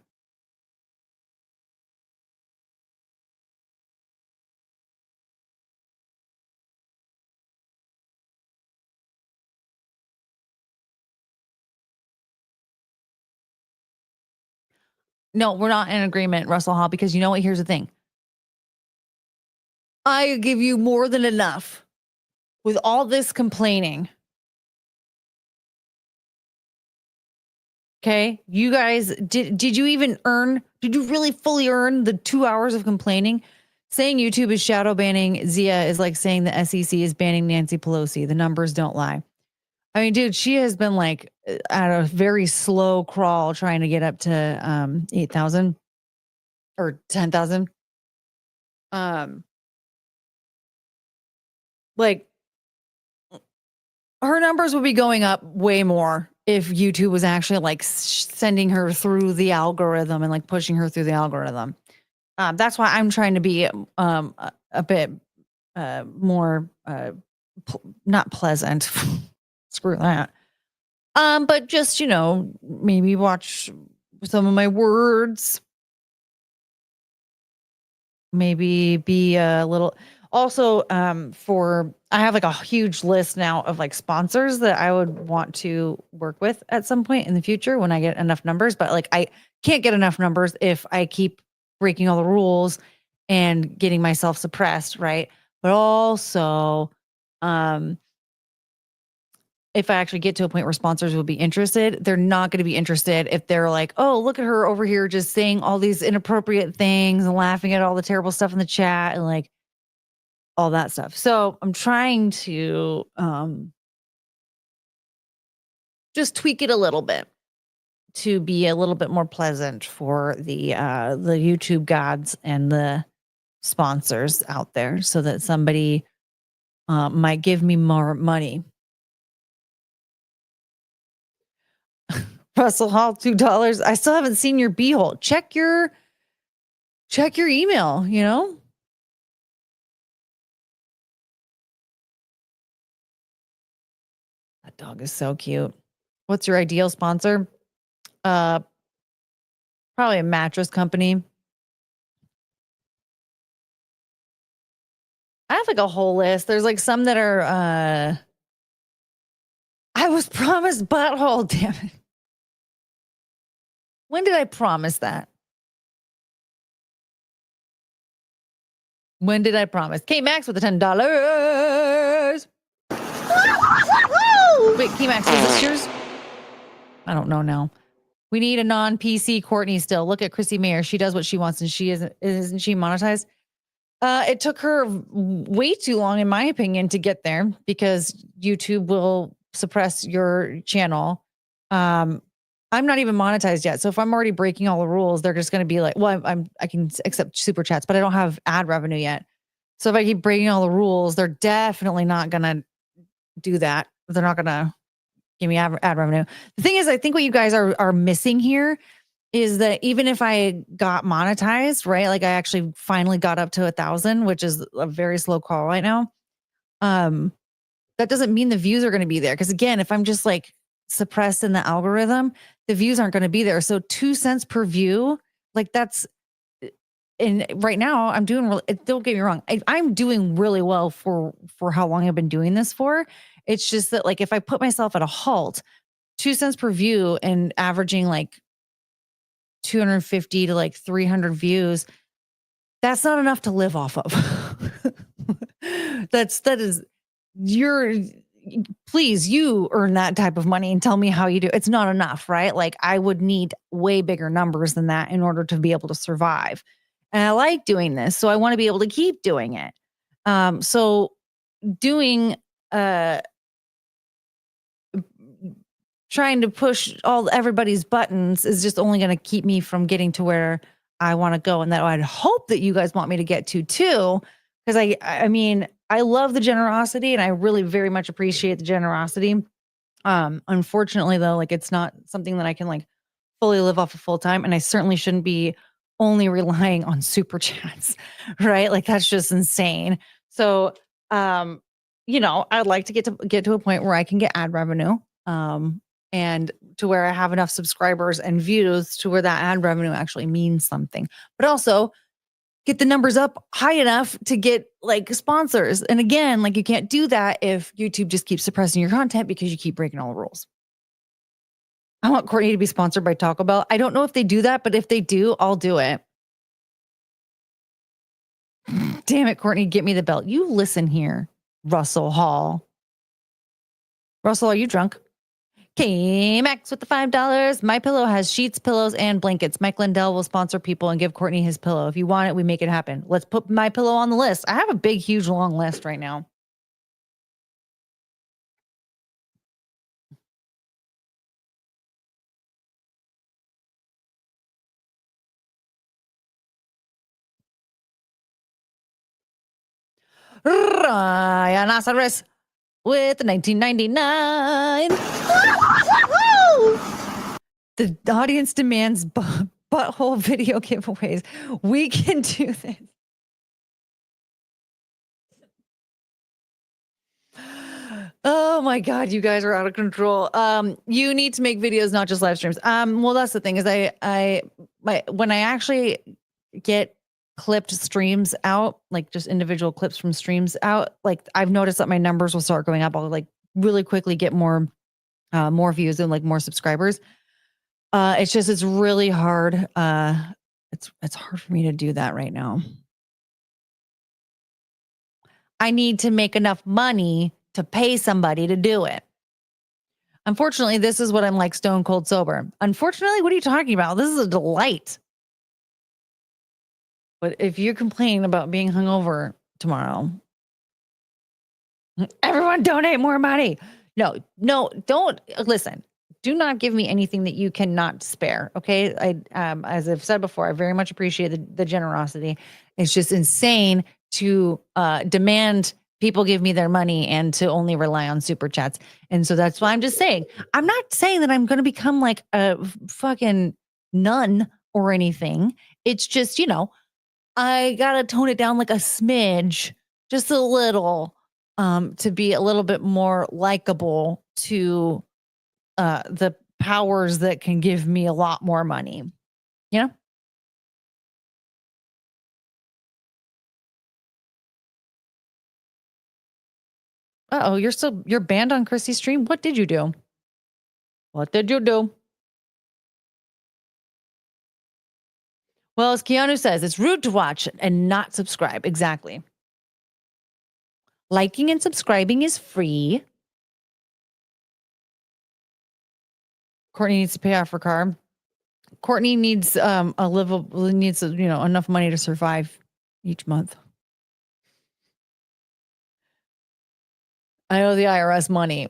No, we're not in agreement, Russell Hall, because you know what? Here's the thing. I give you more than enough with all this complaining. Okay. You guys, did you really fully earn the 2 hours of complaining? Saying YouTube is shadow banning Zia is like saying the SEC is banning Nancy Pelosi. The numbers don't lie. I mean, dude, she has been like at a very slow crawl trying to get up to 8,000 or 10,000. Like her numbers would be going up way more if YouTube was actually like sending her through the algorithm and like pushing her through the algorithm. That's why I'm trying to be a bit more not pleasant. Screw that. But just, maybe watch some of my words. Maybe be a little also I have like a huge list now of like sponsors that I would want to work with at some point in the future when I get enough numbers. But like I can't get enough numbers if I keep breaking all the rules and getting myself suppressed, right? But also if I actually get to a point where sponsors will be interested, they're not going to be interested if they're like, oh, look at her over here just saying all these inappropriate things and laughing at all the terrible stuff in the chat and like all that stuff. So I'm trying to just tweak it a little bit to be a little bit more pleasant for the YouTube gods and the sponsors out there so that somebody might give me more money. Russell Hall, $2. I still haven't seen your beehole. Check your email, That dog is so cute. What's your ideal sponsor? Probably a mattress company. I have like a whole list. There's like some that are I was promised butthole, damn it. When did I promise that? When did I promise? K-Max with the $10. Wait, K-Max, is this yours? I don't know now. We need a non-PC Courtney still. Look at Chrissy Mayer. She does what she wants and she isn't she monetized? It took her way too long, in my opinion, to get there because YouTube will suppress your channel. I'm not even monetized yet. So if I'm already breaking all the rules, they're just going to be like, well, I can accept super chats, but I don't have ad revenue yet. So if I keep breaking all the rules, they're definitely not going to do that. They're not going to give me ad revenue. The thing is, I think what you guys are missing here is that even if I got monetized, right? Like I actually finally got up to 1,000, which is a very slow call right now. That doesn't mean the views are going to be there. Because again, if I'm just like suppressed in the algorithm, the views aren't going to be there. So 2 cents per view, like that's, and right now I'm doing really, don't get me wrong. I'm doing really well for how long I've been doing this for. It's just that like, if I put myself at a halt, 2 cents per view and averaging like 250 to like 300 views, that's not enough to live off of. Please, you earn that type of money and tell me how you do. It's not enough, right? Like I would need way bigger numbers than that in order to be able to survive. And I like doing this, so I want to be able to keep doing it. So doing trying to push everybody's buttons is just only going to keep me from getting to where I want to go. And that I'd hope that you guys want me to get to too. Because I mean, I love the generosity and I really very much appreciate the generosity. Unfortunately though, like it's not something that I can like fully live off of full time. And I certainly shouldn't be only relying on super chats, right? Like that's just insane. So, you know, I'd like to get to a point where I can get ad revenue. And to where I have enough subscribers and views to where that ad revenue actually means something, but also get the numbers up high enough to get like sponsors. And again, like you can't do that if YouTube just keeps suppressing your content because you keep breaking all the rules. I want Courtney to be sponsored by Taco Bell. I don't know if they do that, but if they do, I'll do it. Damn it, Courtney, get me the belt. You listen here, Russell Hall. Russell, are you drunk? K-Max with the $5. My Pillow has sheets, pillows, and blankets. Mike Lindell will sponsor people and give Courtney his pillow. If you want it, we make it happen. Let's put My Pillow on the list. I have a big, huge, long list right now. Ryan Osiris with the 1999. The audience demands butthole video giveaways. We can do this. Oh my God, you guys are out of control. You need to make videos, not just live streams. Well, that's the thing is when I actually get clipped streams out, like just individual clips from streams out, like I've noticed that my numbers will start going up. I'll like really quickly get more views and like more subscribers. It's really hard. It's hard for me to do that right now. I need to make enough money to pay somebody to do it. Unfortunately, this is what I'm like stone cold sober. Unfortunately, what are you talking about? This is a delight. But if you're complaining about being hungover tomorrow, everyone donate more money. No, don't listen. Do not give me anything that you cannot spare. Okay. As I've said before, I very much appreciate the generosity. It's just insane to demand people give me their money and to only rely on super chats. And so that's why I'm just saying, I'm not saying that I'm going to become like a fucking nun or anything. It's just, I got to tone it down like a smidge, just a little, to be a little bit more likable to the powers that can give me a lot more money, Uh-oh, you're banned on Chrissy's stream? What did you do? What did you do? Well, as Keanu says, it's rude to watch and not subscribe. Exactly. Liking and subscribing is free. Courtney needs to pay off her car. Courtney needs enough money to survive each month. I owe the IRS money.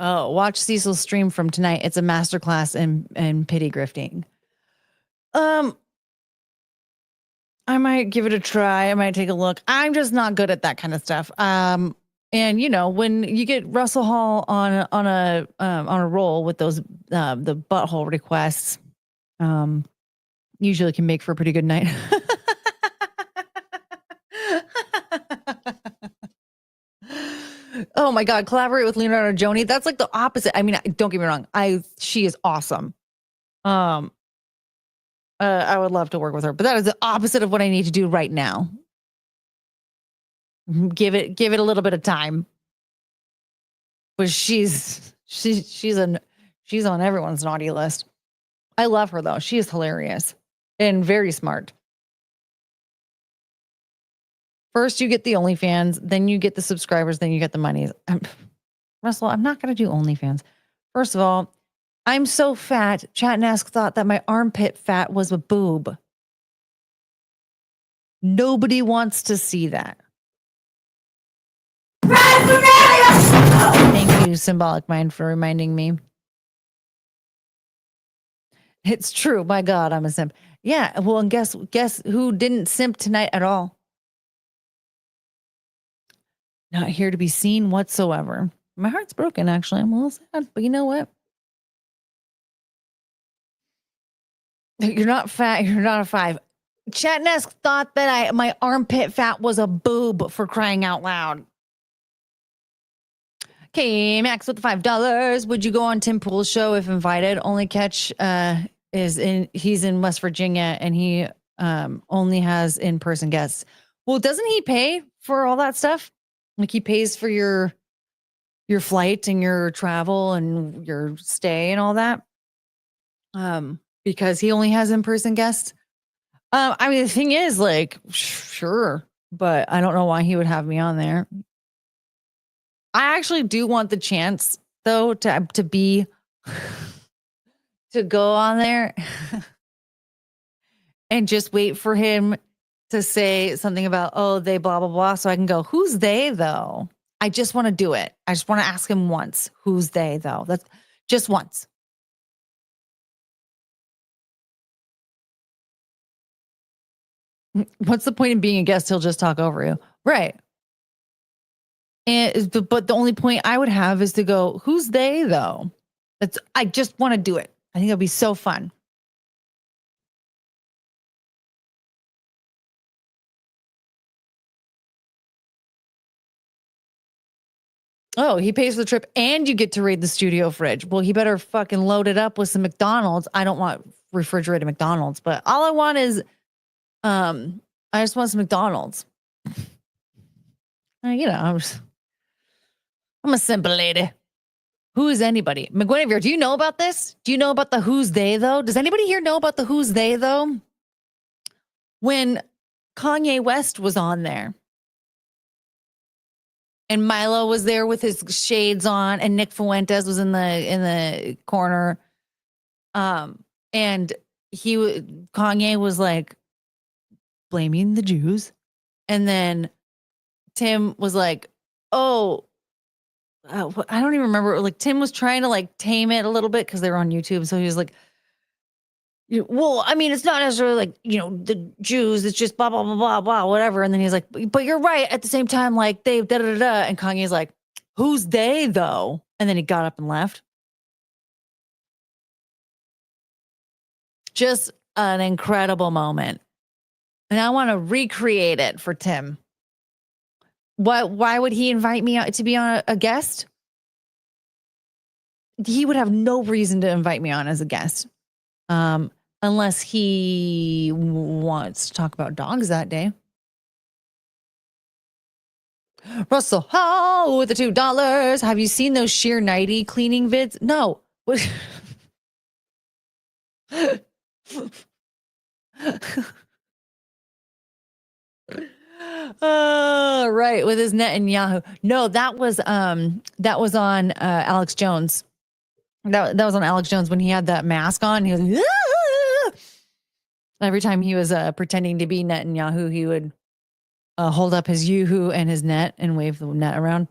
Oh, watch Cecil's stream from tonight. It's a masterclass in pity grifting. I might give it a try. I might take a look. I'm just not good at that kind of stuff. And when you get Russell Hall on a roll with those the butthole requests, usually can make for a pretty good night. Oh my God, collaborate with Leonardo Joni. That's like the opposite. I mean, don't get me wrong. She is awesome. I would love to work with her, but that is the opposite of what I need to do right now. Give it a little bit of time. But she's on everyone's naughty list. I love her though. She is hilarious and very smart. First, you get the OnlyFans, then you get the subscribers, then you get the monies. Russell, I'm not going to do OnlyFans. First of all, I'm so fat. Chat and Ask thought that my armpit fat was a boob. Nobody wants to see that. Thank you, Symbolic Mind, for reminding me. It's true. My God, I'm a simp. Yeah. Well, and guess who didn't simp tonight at all? Not here to be seen whatsoever. My heart's broken, actually. I'm a little sad, but you know what? You're not fat. You're not a 5. Chatnesk thought that my armpit fat was a boob, for crying out loud. Okay, Max with the $5. Would you go on Tim Pool's show if invited? Only catch he's in West Virginia and he only has in-person guests. Well, doesn't he pay for all that stuff? Like he pays for your flight and your travel and your stay and all that. Because he only has in-person guests. I mean, the thing is, like, sure, but I don't know why he would have me on there. I actually do want the chance, though, to go on there and just wait for him to say something about, oh, they blah, blah, blah. So I can go, who's they, though? I just want to do it. I just want to ask him once, who's they, though? That's just once. What's the point in being a guest? He'll just talk over you. Right. But the only point I would have is to go, who's they, though? I just want to do it. I think it'll be so fun. Oh, he pays for the trip and you get to raid the studio fridge. Well, he better fucking load it up with some McDonald's. I don't want refrigerated McDonald's, but all I want is, I just want some McDonald's. I'm a simple lady. Who is anybody? McGuinevere, do you know about this? Do you know about the who's they, though? Does anybody here know about the who's they, though? When Kanye West was on there and Milo was there with his shades on and Nick Fuentes was in the corner. And Kanye was like blaming the Jews. And then Tim was like, oh, I don't even remember. Like Tim was trying to like tame it a little bit because they were on YouTube. So he was like, well, I mean, it's not necessarily like, the Jews, it's just blah, blah, blah, blah, blah, whatever. And then he's like, but you're right. At the same time, like they da da da. And Kanye's like, who's they, though? And then he got up and left. Just an incredible moment. And I want to recreate it for Tim. Why would he invite me to be on a guest? He would have no reason to invite me on as a guest. Unless he wants to talk about dogs that day. Russell Hall with the $2. Have you seen those sheer nighty cleaning vids? No. What? Right, with his Netanyahu. No, that was on Alex Jones. That was on Alex Jones when he had that mask on. He was every time he was pretending to be Netanyahu, he would hold up his yoo-hoo and his net and wave the net around.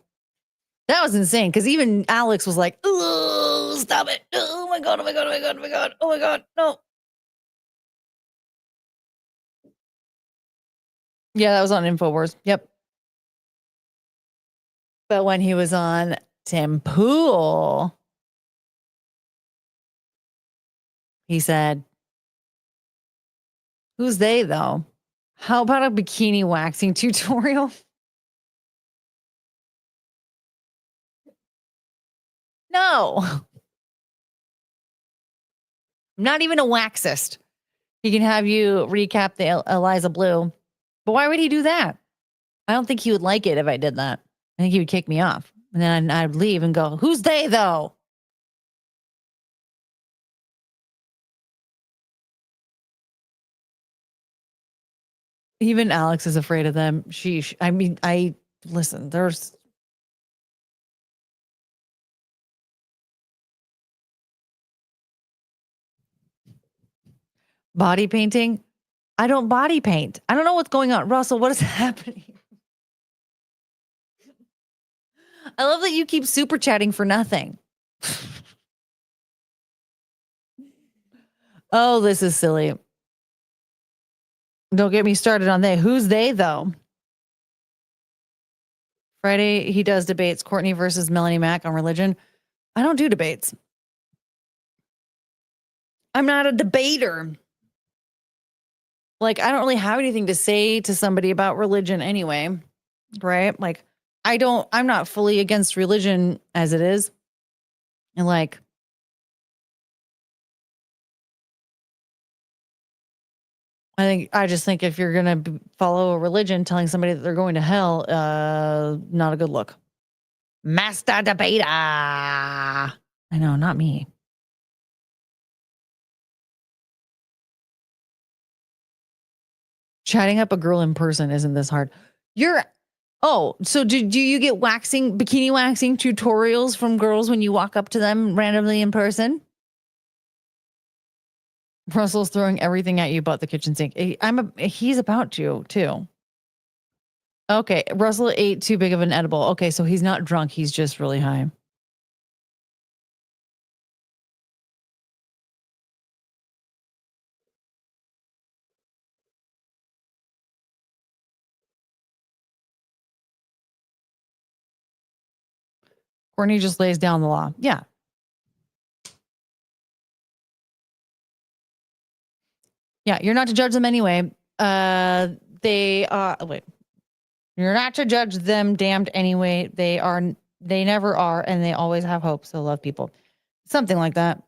That was insane because even Alex was like, "Oh, stop it! Oh my god! Oh my god! Oh my god! Oh my god! Oh my god! No!" Yeah, that was on InfoWars. Yep. But when he was on Tim Pool, he said, "Who's they though? How about a bikini waxing tutorial?" No. I'm not even a waxist. He can have you recap the Eliza Blue. But why would he do that? I don't think he would like it if I did that. I think he would kick me off. And then I'd leave and go, "Who's they though?" Even Alex is afraid of them. Sheesh. I mean, listen, there's body painting. I don't body paint. I don't know what's going on. Russell, what is happening? I love that you keep super chatting for nothing. Oh, this is silly. Don't get me started on they. Who's they though? Friday, he does debates. Courtney versus Melanie Mack on religion. I don't do debates. I'm not a debater. Like, I don't really have anything to say to somebody about religion anyway, right? Like, I'm not fully against religion as it is. And like, I just think if you're going to follow a religion, telling somebody that they're going to hell, not a good look. Master debater. I know, not me. Chatting up a girl in person isn't this hard. So do you get bikini waxing tutorials from girls when you walk up to them randomly in person? Russell's throwing everything at you but the kitchen sink. He's about to too. Okay, Russell ate too big of an edible. Okay, so he's not drunk. He's just really high. Courtney just lays down the law. Yeah. Yeah, you're not to judge them anyway. They are, wait. You're not to judge them damned anyway. They never are, and they always have hope. So love people. Something like that.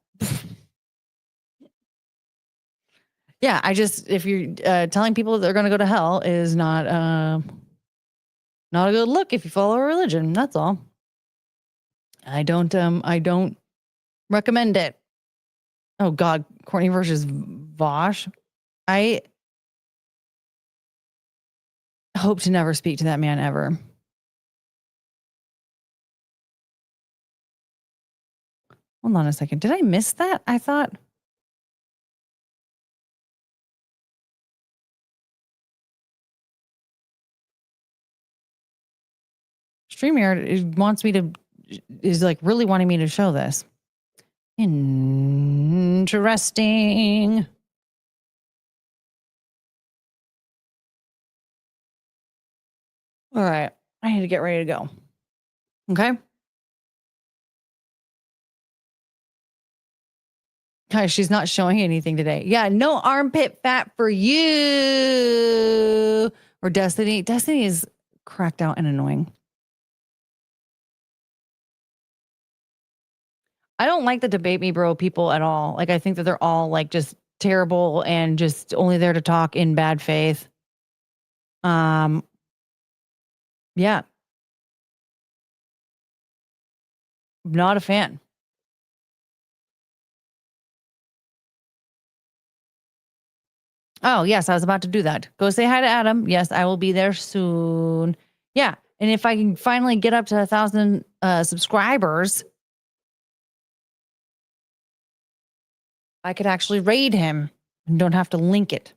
Yeah, if you're telling people that they're going to go to hell is not a good look if you follow a religion. That's all. I don't recommend it. Oh God, Courtney versus Vosh. I hope to never speak to that man ever. Hold on a second. Did I miss that? I thought. StreamYard is like really wanting me to show this. Interesting. All right. I need to get ready to go. Okay. Guys, she's not showing anything today. Yeah, no armpit fat for you. Or Destiny. Destiny is cracked out and annoying. I don't like the debate me bro people at all. Like, I think that they're all like just terrible and just only there to talk in bad faith. Yeah. Not a fan. Oh, yes, I was about to do that. Go say hi to Adam. Yes, I will be there soon. Yeah. And if I can finally get up to 1,000 subscribers, I could actually raid him and don't have to link it.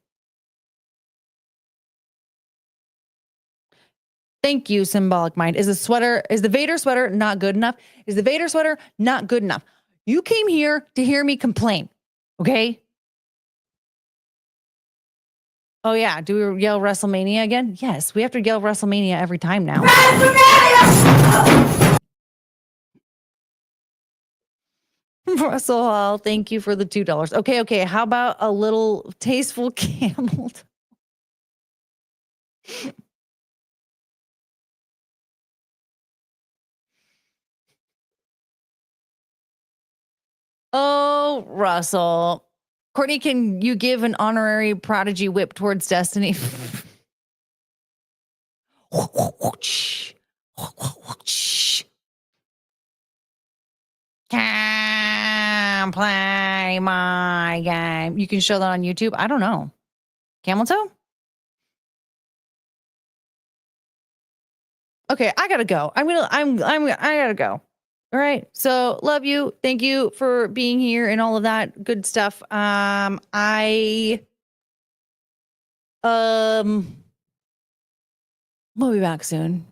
Thank you, Symbolic Mind. Is the Vader sweater not good enough? Is the Vader sweater not good enough? You came here to hear me complain, okay? Oh, yeah. Do we yell WrestleMania again? Yes, we have to yell WrestleMania every time now. Russell Hall, thank you for the $2. Okay. How about a little tasteful camel? Oh, Russell. Courtney, can you give an honorary prodigy whip towards Destiny? Come play my game. You can show that on YouTube. I don't know. Camel toe? Okay, I gotta go. I gotta go. All right. So love you. Thank you for being here and all of that good stuff. We'll be back soon.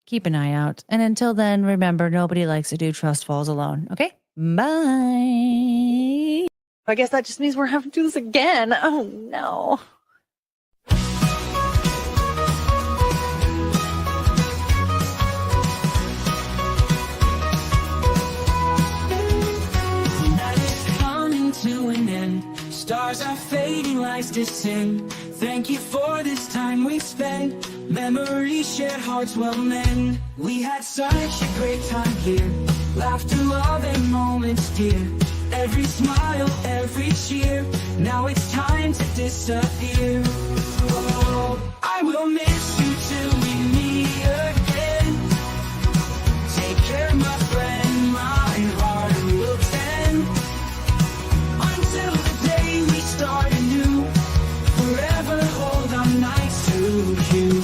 Keep an eye out. And until then, remember, nobody likes to do trust falls alone. Okay? Bye. I guess that just means we're having to do this again. Oh no. To an end, stars are fading, lights descend. Thank you for this time we spent. Memories shared, hearts will mend. We had such a great time here. Laughter, love, and moments dear. Every smile, every cheer. Now it's time to disappear. Oh, I will miss you till we meet again. Take care, my friend, my heart will tend. Until the day we start anew, forever hold on nights to you.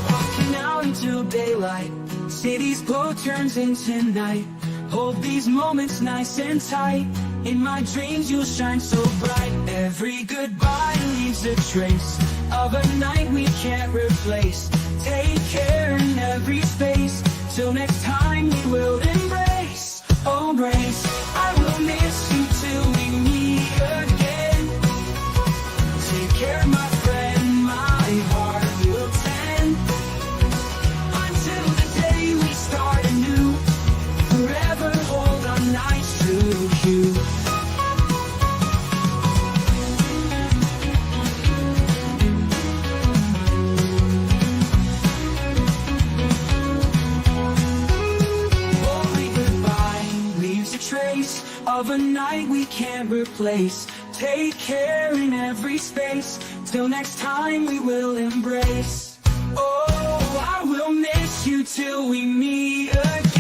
Walking out into daylight, city's glow turns into night. Hold these moments nice and tight. In my dreams you'll shine so bright. Every goodbye leaves a trace of a night we can't replace. Take care in every space. Till next time we will embrace. Oh, embrace. I will miss you till we meet again. Take care, my friend, my heart will tend. Until the day we start anew, forever hold on nights to you. Trace of a night we can't replace. Take care in every space. Till next time we will embrace. Oh, I will miss you till we meet again.